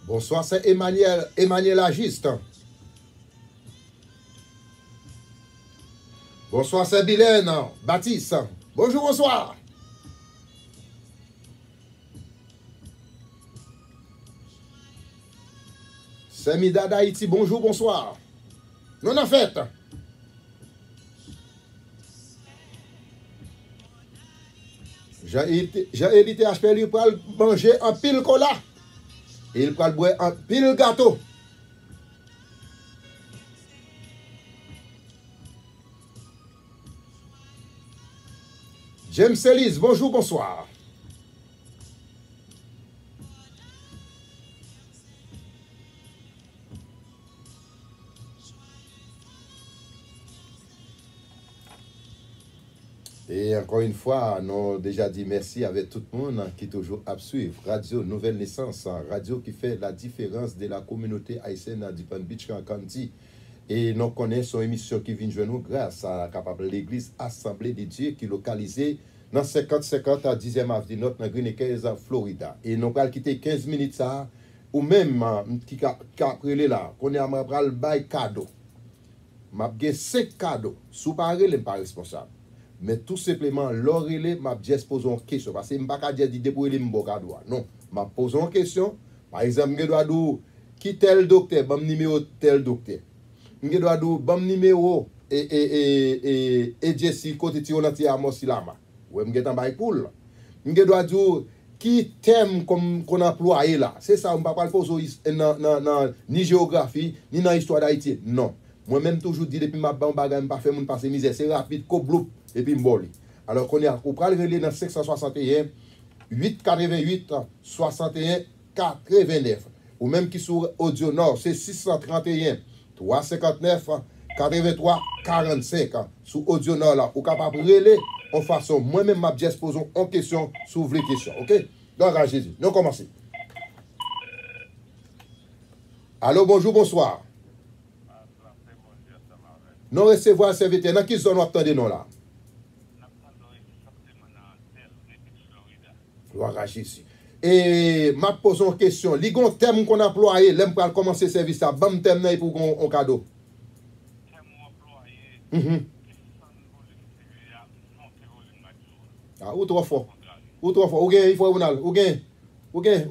Bonsoir, c'est Emmanuel Agiste. Bonsoir, c'est Bilène, Baptiste. Bonjour, bonsoir. C'est Mida d'Haïti, bonjour, bonsoir. Non, en fait. Jean-Élie THP, il peut manger un pile cola. Et il peut boire un pile gâteau. James Ellis, bonjour, bonsoir. Et encore une fois, nous avons déjà dit merci avec tout le monde qui est toujours à suivre. Radio Nouvelle Naissance, radio qui fait la différence de la communauté haïtienne du Palm Beach County. Et nous connaissons une émission qui vient de nous grâce à l'église Assemblée de Dieu qui est localisée dans 50-50 à 10e avenue North dans Green Acres, Florida. Et nous allons quitter 15 minutes ça, ou même qui est là, qu'on est à le bail cadeau. Je vais 5 cadeaux. Sous pareil, je ne suis pas responsable. Mais tout simplement, l'orélé m'a juste posé une question. Parce que je ne peux pas dire pour les cadeau. Non, m'a posé une question. Par exemple, je dois dire qui tel docteur, bon numéro tel docteur. Je dois dire bon numéro et Jesse côté Tionati à Mosilama. Ouais, je dois dire pour. Je dois dire qui thème comme qu'on emploie là. C'est ça, on ne peut pas poser ni géographie, ni dans l'histoire d'Haïti. Non. Moi-même, toujours dit, depuis ma bagaille, je ne pas faire mon passé misère. C'est rapide, cobloup, et puis mboli. Alors, qu'on est à relais dans 561, 888, 61, 89. Ou même qui sur Audio Nord, c'est 631, 359, 83, 45. Sous Audio Nord, là, ou capable de relayer en façon. Moi-même, ma pièce posons en question, sur les questions. OK? Donc, à Jésus. Nous commençons. Allô, bonjour, bonsoir. Nous recevons un serviteur. Dans quelle zone nous attendons nous là? Gloire à Jésus. Et ma pose une question. Il y a un terme qu'on a employé, l'aime pour commencer le service, ça bon terme pour un cadeau. Ah, ou trop fort. Ou trop fort. Ou gain, il faut ou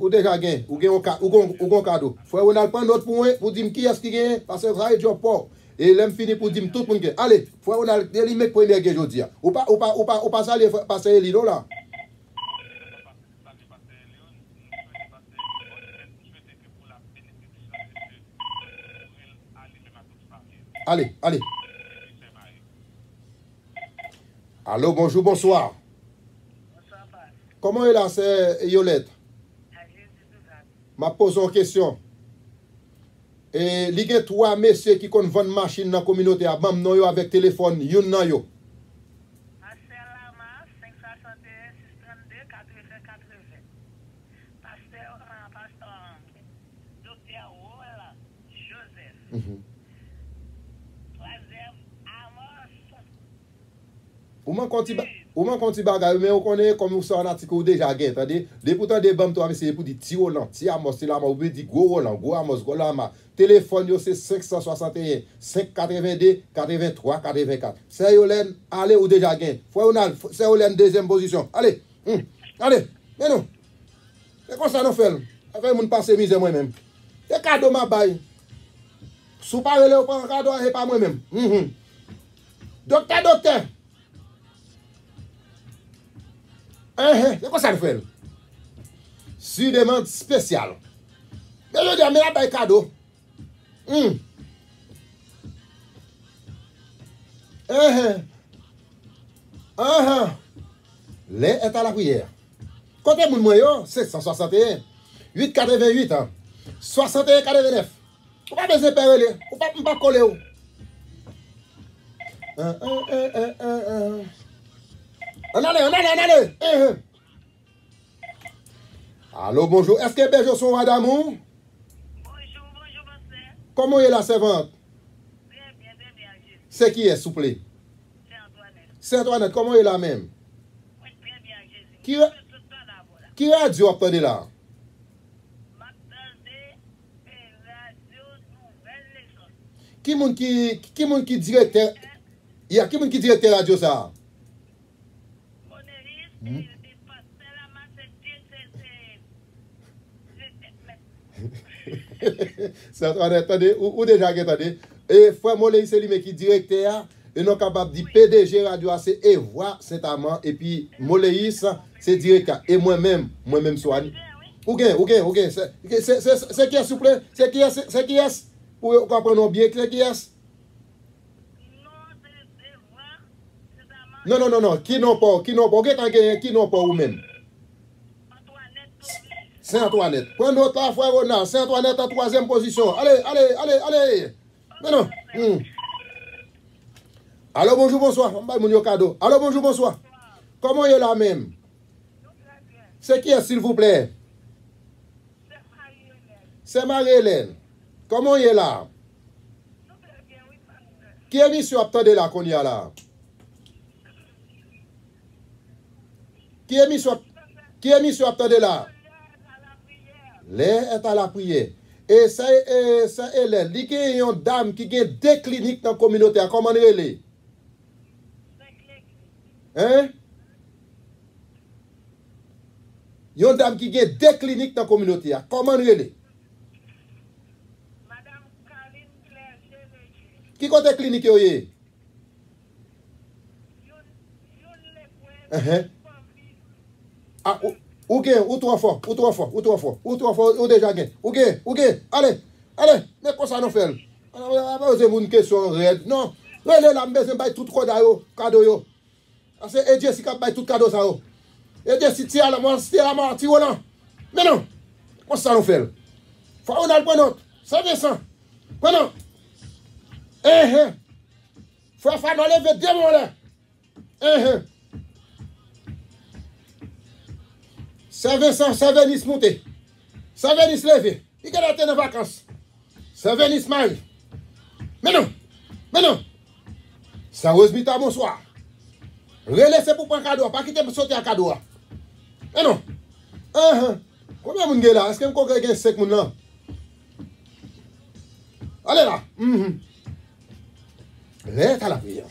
déjà gain, ou un cadeau. Faut on prendre l'autre pour dire qui est-ce qui gagne parce que ça est job pas. Et l'aime fini pour dire tout le monde allez, faut on a limite première que jodi. Ou pas ça aller passer Lino là. Allez. Allô, bonjour, bonsoir. Bonsoir, papa. Comment est là, c'est Yolette? Ma pose une question. Et il y a 3 messieurs qui ont vendu machine dans la communauté à Bam Noyo avec téléphone, yon nan yo. Pasteur Lama, 561 632 80 80. Pasteur Docteur Ola Joseph. Troisième, Amos. Ou man konti bagay, mais on connaît comme vous en article ou déjà gain, attendez. Des pourtant des bam toi c'est pour dire ti Roland, ti Amos, ti Lama ou bien dit gros Roland, gros Amos, gros Lama. Téléphone yo c'est 561 582 83 84. C'est Yolen, allez ou déjà gain. Faut on c'est Yolen deuxième position. Allez. Allez. Mais non. C'est comme ça nous fait. Avec moun passer misère moi même. C'est cadeau ma bail. Sou pas relé ou pas cadeau c'est pas moi même. Docteur. C'est quoi ça le fait? Sur demande spéciale. Mais je dis, mais la bail cadeau. Les est à la prière. Côté moun moyen, 761, 888, 61 89. Ou pas besoin de parler, ou pas coller. On allez. Allô, bonjour. Est-ce que Béjo sont d'amour? Bonjour, monsieur. Comment est la servante? Bien, Jésus. C'est qui est, s'il vous plaît? C'est Antoinette. C'est Antoinette, comment est la même? Oui, bien, Jésus. Qui radio attendez là? M'attendez Radio Nouvelle Naissance. Qui mon qui directeur? Il y a qui est directeur radio ça? C'est attendez, ou déjà attendez. Et frère Moléis, c'est lui qui est directeur. Et non capable de dire PDG Radio, c'est Evoix Saint-Amand. Et puis Moléis, c'est directeur. Et moi-même Soani. Ok. C'est qui est, s'il vous plaît? C'est qui est? Pour comprendre bien, c'est qui est? Non. Qui n'ont pas? Ok, qui n'ont pas ou même? Saint-Antoinette. Prends notre la frère Ronald. Saint-Antoinette en 3e position. Allez. Non. Allô, bonjour, bonsoir. Allô, bonjour, bonsoir. Comment est là même? C'est qui est, s'il vous plaît? C'est Marie-Hélène. Comment est là? Qui est mis sur attendez là qu'on y a là? Qui est mis sur attendez là? L'air est à la prière. Et ça Hélène, il y a une dame qui a 2 cliniques dans la communauté. Comment elle est? Hein? Il y a une dame qui a 2 cliniques dans la communauté. Comment elle est? Madame Caroline Claire. Qui côté clinique yo est? Ah, ou 3 fois, ou déjà gain. Ou allez, mais quoi ça nous fait? C'est une question raide. Non, elle la besoin de tout cadeau yo. C'est et Jessica bail tout cadeau ça yo. Et Jessica la mort, mais non. Quoi ça nous fait? Faut on a le point note. Ça descend. Point note. Faut faire enlever démon là. Saint-Vincent, Saint-Vénis monté. Saint-Vénis levé. Il a été en vacances. Saint-Vénis maille. Mais non. Saint-Rosmita, bonsoir. Relaissez pour prendre cadeau. Pas quitter pour sauter à cadeau. Mais non. Combien de monde là? Est-ce que vous avez 5 personnes là? Allez là. Là, la prière.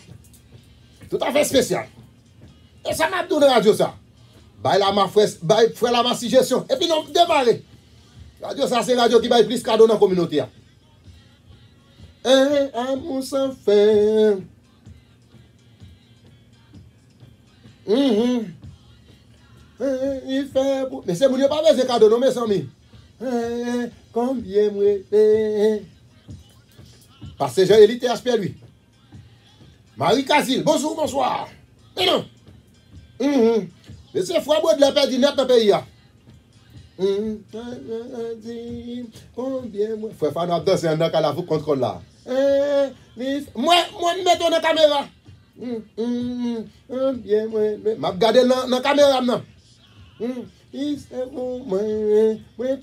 Tout à fait spécial. Et ça m'a donné la radio ça. Bail la ma suggestion. Et puis non, démarrer. Radio ça c'est radio qui bail plus cadeau dans la communauté. Amour sans fin. Il fait mais c'est mon pas besoin cadeau non mes amis. Combien moi parce que j'ai élité HP lui. Marie Casil, bonsoir. Mais non. Mais c'est fois de la paix du net dans le pays. Combien moi? Frère Fana danser un an qu'à la vous contrôle là. Moi mettons dans la caméra. Bien moi m'a regarder dans la caméra non. Il c'est bon moi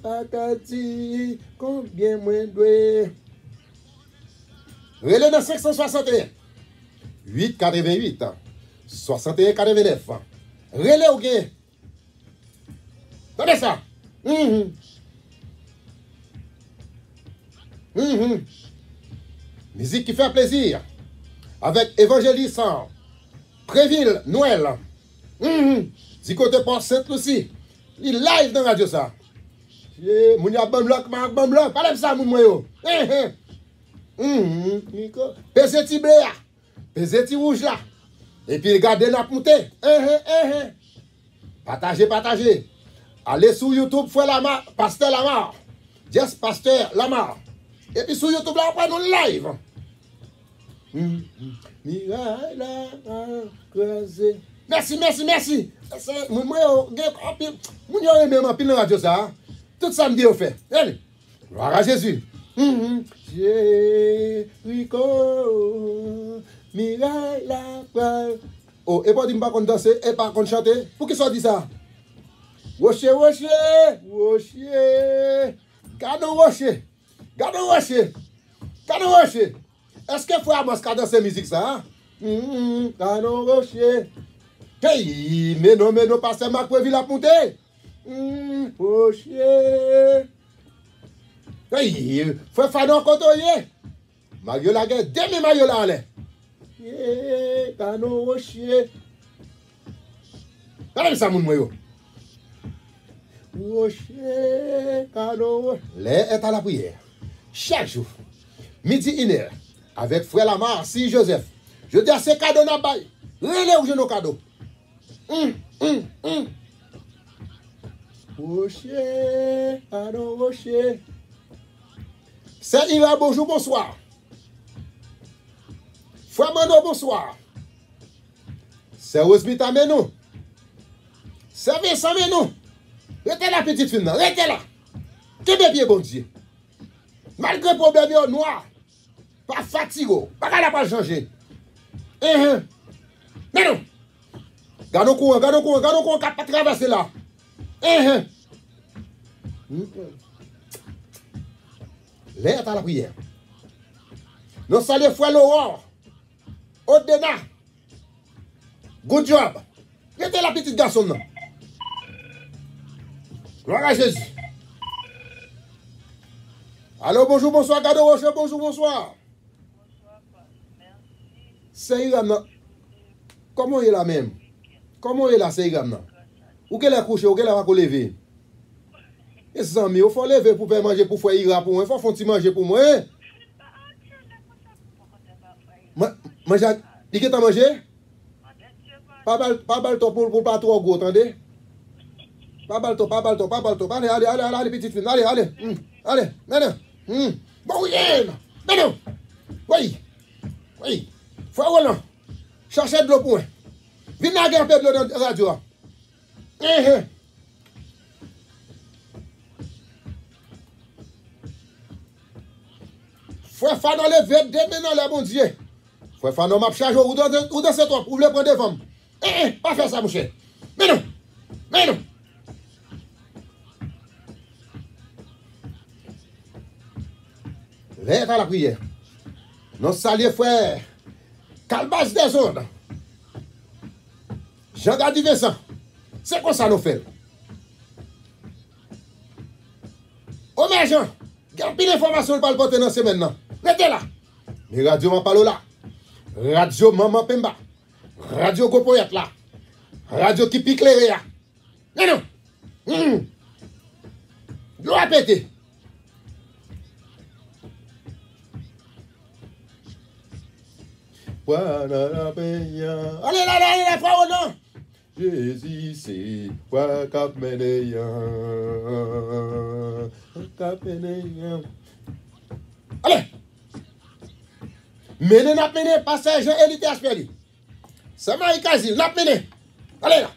pas dit combien moi doit. Relais dans 561 888 61 89. Relais ou gain. Tenez ça. Musique qui fait plaisir. Avec Évangéliste Préville Noël. Du côté Port Sainte-Lucie. Il live dans la radio ça. Moun ya bon bloc, pas de ça moun moi yo. Peseti bleu, peseti rouge là. Et puis regardez la montée. Partagez. Allez sur YouTube, frère Lamar, Pasteur Lamar. Yes, Pasteur Lamar. Et puis sur YouTube, là, on prend nous live. Merci. Moi, je même en pile radio ça. Tout ça me dit au fait. Allez, gloire à Jésus. Jéricho, miraille la parole. Oh, et pas dire pas qu'on danser, et pas qu'on chanter. Pour qui ça dit ça? Rocher. Gardons rocher. Est-ce que frère Amos danse cette musique ça? Gardons rocher. Hey, mais non, pasteur Marc Préville la montée. Rocher. Hey, frère Fadon Kotoye. Mario la gueule, demi Mario la allait. Canon rocher. Allez, ça, mon moyo. Rocher, canon. L'air est à la prière. Chaque jour, midi 1h, avec frère Lamar, si Joseph. Je dis à ces cadeaux n'a pas. Relève ou je nos cadeaux. Rocher, canon rocher. C'est Ira, bonjour, bonsoir. Frère Mano, bonsoir. C'est Rosmita Menou. C'est Vincent Menou. Restez la petite fille, restez là. Que bien, bon Dieu. Malgré le problème noir, pas fatigué, pas qu'elle n'a pas changé. Menou. Gardons courant, qui n'a pas traversé là. L'air à la prière. Nous saluons frère Laurent. Odena. Good job. Mettez la petite garçon là. Gloire à Jésus. Allô, bonjour, bonsoir, Gado Rocher, bonjour, bonsoir. Bonsoir, merci. C'est Iram. Comment il est là même? Comment il est là, c'est Iram? Où qu'elle est couché, où qu'elle va lever? Et ça, mais il faut lever pour faire manger pour faire Ira pour moi. Il faut faire manger pour moi. Manger, il est à manger? Pas mal temps pour pas trop gros, attendez? Pas mal temps. Allez, petite fille, allez. Allez, maintenant. Bon, oui, maintenant. Oui. Faut Roland. Cherchez de l'eau pour moi. Viens la guerre de l'eau dans la radio. Faut faire dans les vêtements maintenant, les bon Dieu. Faut faire dans ma charge ou dans cette top, ou le prendre des femmes. Pas faire ça, mon cher. Mais non. Lève à la prière. Nous saluons frère. Calbas des ondes. Jean-Gadi Vincent. C'est quoi ça nous fait? Oh, mais Jean, garde plus d'informations pour le porter dans ce maintenant. Restez là. Mais Radio Mampalo là. Radio Maman Pemba. Radio Gopoyat là. Radio qui pique les réa. Non. L'eau a pété. Allez là, frère, non. Jésus, c'est quoi cap menéyan. Allez. Mené n'a mené, passage Jean Élite Aspeli. C'est Marie Kazil, n'a mené. Allez là.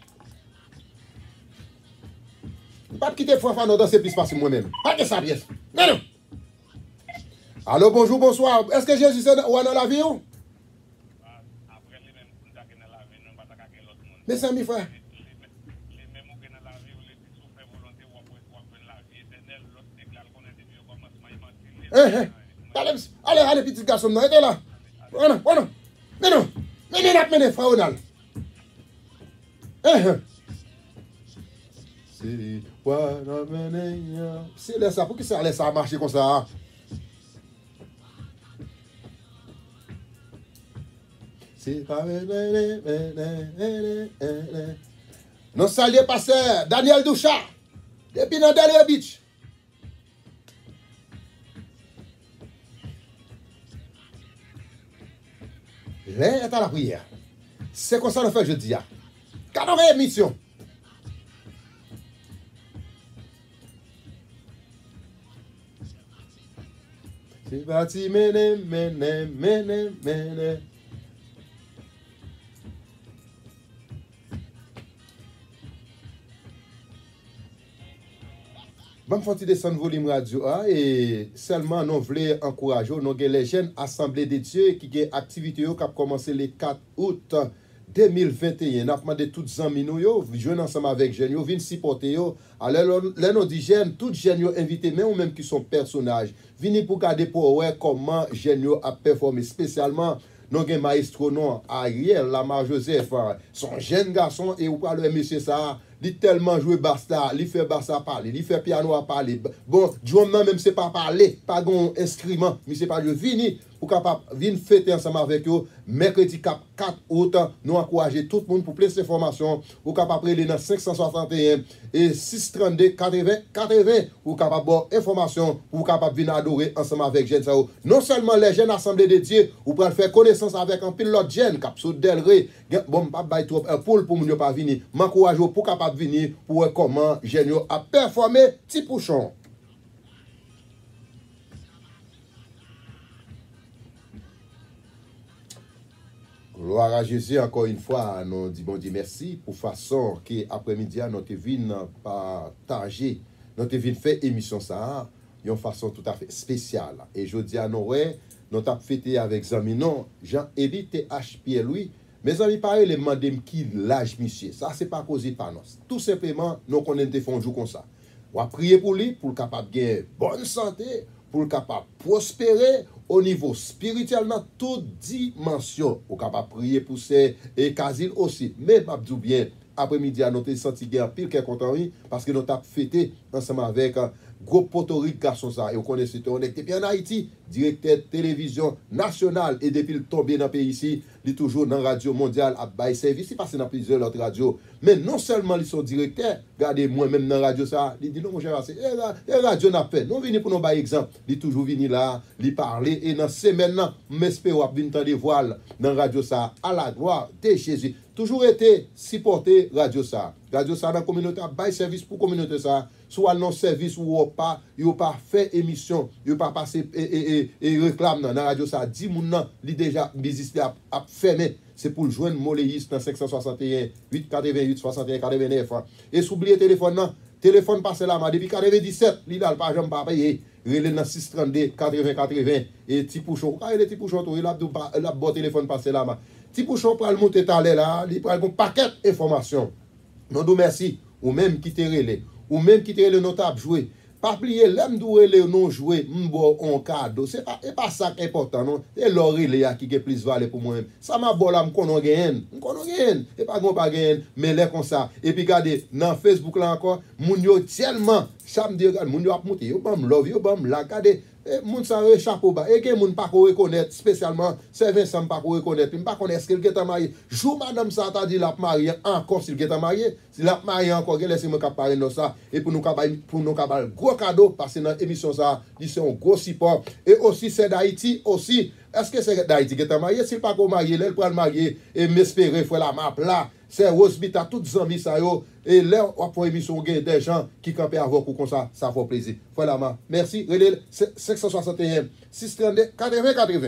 Pas quitter Fafano dans ce plus facile moi-même. Pas que ça pièce. Non. Allô, bonjour, bonsoir. Est-ce que Jésus est dans la vie ou? Mes amis, frère. Allez, petit garçon, non, là. Voilà. Mais frère Ronald. C'est ça, pour qui ça laisse ça marcher comme ça? Nous saluons pasteur Daniel Doucha depuis dans Delray Beach. L'air est à la prière. C'est comme ça nous fait jeudi. 80 émissions. C'est parti, mene. Bon, faut descendre volume radio et seulement nous voulons encourager les jeunes assemblées de Dieu qui ont activité qui a commencé le 4 août 2021. Nous avons demandé tous les amis nous jouer ensemble avec jeunes, nous venir supporter yo. Alors là nous dit jeunes, tous jeunes invités même ou même qui sont personnages, venir pour regarder pour voir comment jeunes a performé spécialement. Nous avons maestro non Ariel Lamar Joseph, son jeune garçon et ou pas le monsieur ça. Il tellement joué basta, il fait basta parler, il fait piano à parler. Bon, drum même c'est pas parler, pas un instrument, mais c'est pas je vini ou capable venir fêter ensemble avec eux mercredi 4 août. Nous encourager tout le monde pour plus d'informations ou capable aller dans 561 et 632 80 80 ou capable avoir information pour capable venir adorer ensemble avec jeunes. Non seulement les jeunes assemblées de Dieu ou pour faire connaissance avec un pile l'autre jeune cap sous Delray bon pas bail trop pour moun pas venir m'encourage pour capable venir pour comment jeunes a performer petit pouchon. Gloire à Jésus, encore une fois, nous disons bon Dieu merci pour façon que après-midi, nous te vins partager, nous te vins faire émission ça, d'une façon tout à fait spéciale. Et je dis à nous avons fêté avec Zaminon, Jean-Élie T.H. Pierre-Louis, mes amis, pareil, les mandem qui l'âge, monsieur, ça, c'est pas causé par nous. Tout simplement, nous connaissons des fonds comme ça. On va prier pour lui, pour le capable de gagner bonne santé, pour le capable de prospérer au niveau spirituel dans toute dimension. On capable de prier pour ces et Kazil aussi. Mais je dis bien, après-midi, nous avons senti qu'il y a pile qui content parce que nous avons fêté ensemble avec gros potorique garçon ça. Et vous connaissez, on était bien en Haïti, directeur de télévision nationale et depuis le tombé dans le pays ici, il est toujours dans la radio mondiale à bail service, il passe dans plusieurs autres radios. Mais non seulement ils sont directeurs, regardez moi-même dans la radio ça, il dit non mon cher, c'est la radio n'a fait. Nous venons pour nous bailler exemple, il toujours venu là, il parler et dans semaine là, m'espère venir entendre voile dans la radio ça à la gloire de Jésus. Toujours été supporté radio ça. Radio ça dans la communauté, bail service pour la communauté ça. Soit non service ou pas, yo pas fait émission, yo pas passé et réclame dans la radio ça 10 moun nan li déjà business a fermé, c'est pour joindre Moléis dans 561 888 61 89 et s'oublier téléphone passé là depuis 97 li dal pas jamais pas payer relé dans 632 80 80 et petit pouchon les petit pouchon il a bon téléphone passé là petit pouchon pral monter talé là il pral un paquet information nous nous merci ou même qui te relé ou même qui te le notable jouer. Pas plier l'aime doué le non jouer, m'bo on cadeau. C'est pas ça qui est important non. Et l'oreille qui est plus valeur pour moi-même. Ça m'a bon là m'konon gagne. Et pas gon pas gagne, mais là comme ça. Et puis regardez dans Facebook là encore, moun yo tellement ça me dit regarde moun yo a monter, yo bam love, yo bam la regardez. Moun sa chapeau bas et que moun pas ko reconnaître spécialement c'est Vincent pas ko reconnaître pas connaître qu'il est marié jou madame ça t'a dit la marié encore s'il est marié s'il a marié encore laissez-moi parler de ça et pour nous gros cadeau parce que dans émission ça c'est un gros support et aussi c'est d'Haïti aussi est-ce que c'est d'Haïti qui est marié s'il pas ko marié elle pour le marier et m'espérer faire la map là c'est Rosbita toutes amis ça yo et là on pour émission des gens qui campent avec ou comme ça fait plaisir voilà ma merci relais 561 632 80 80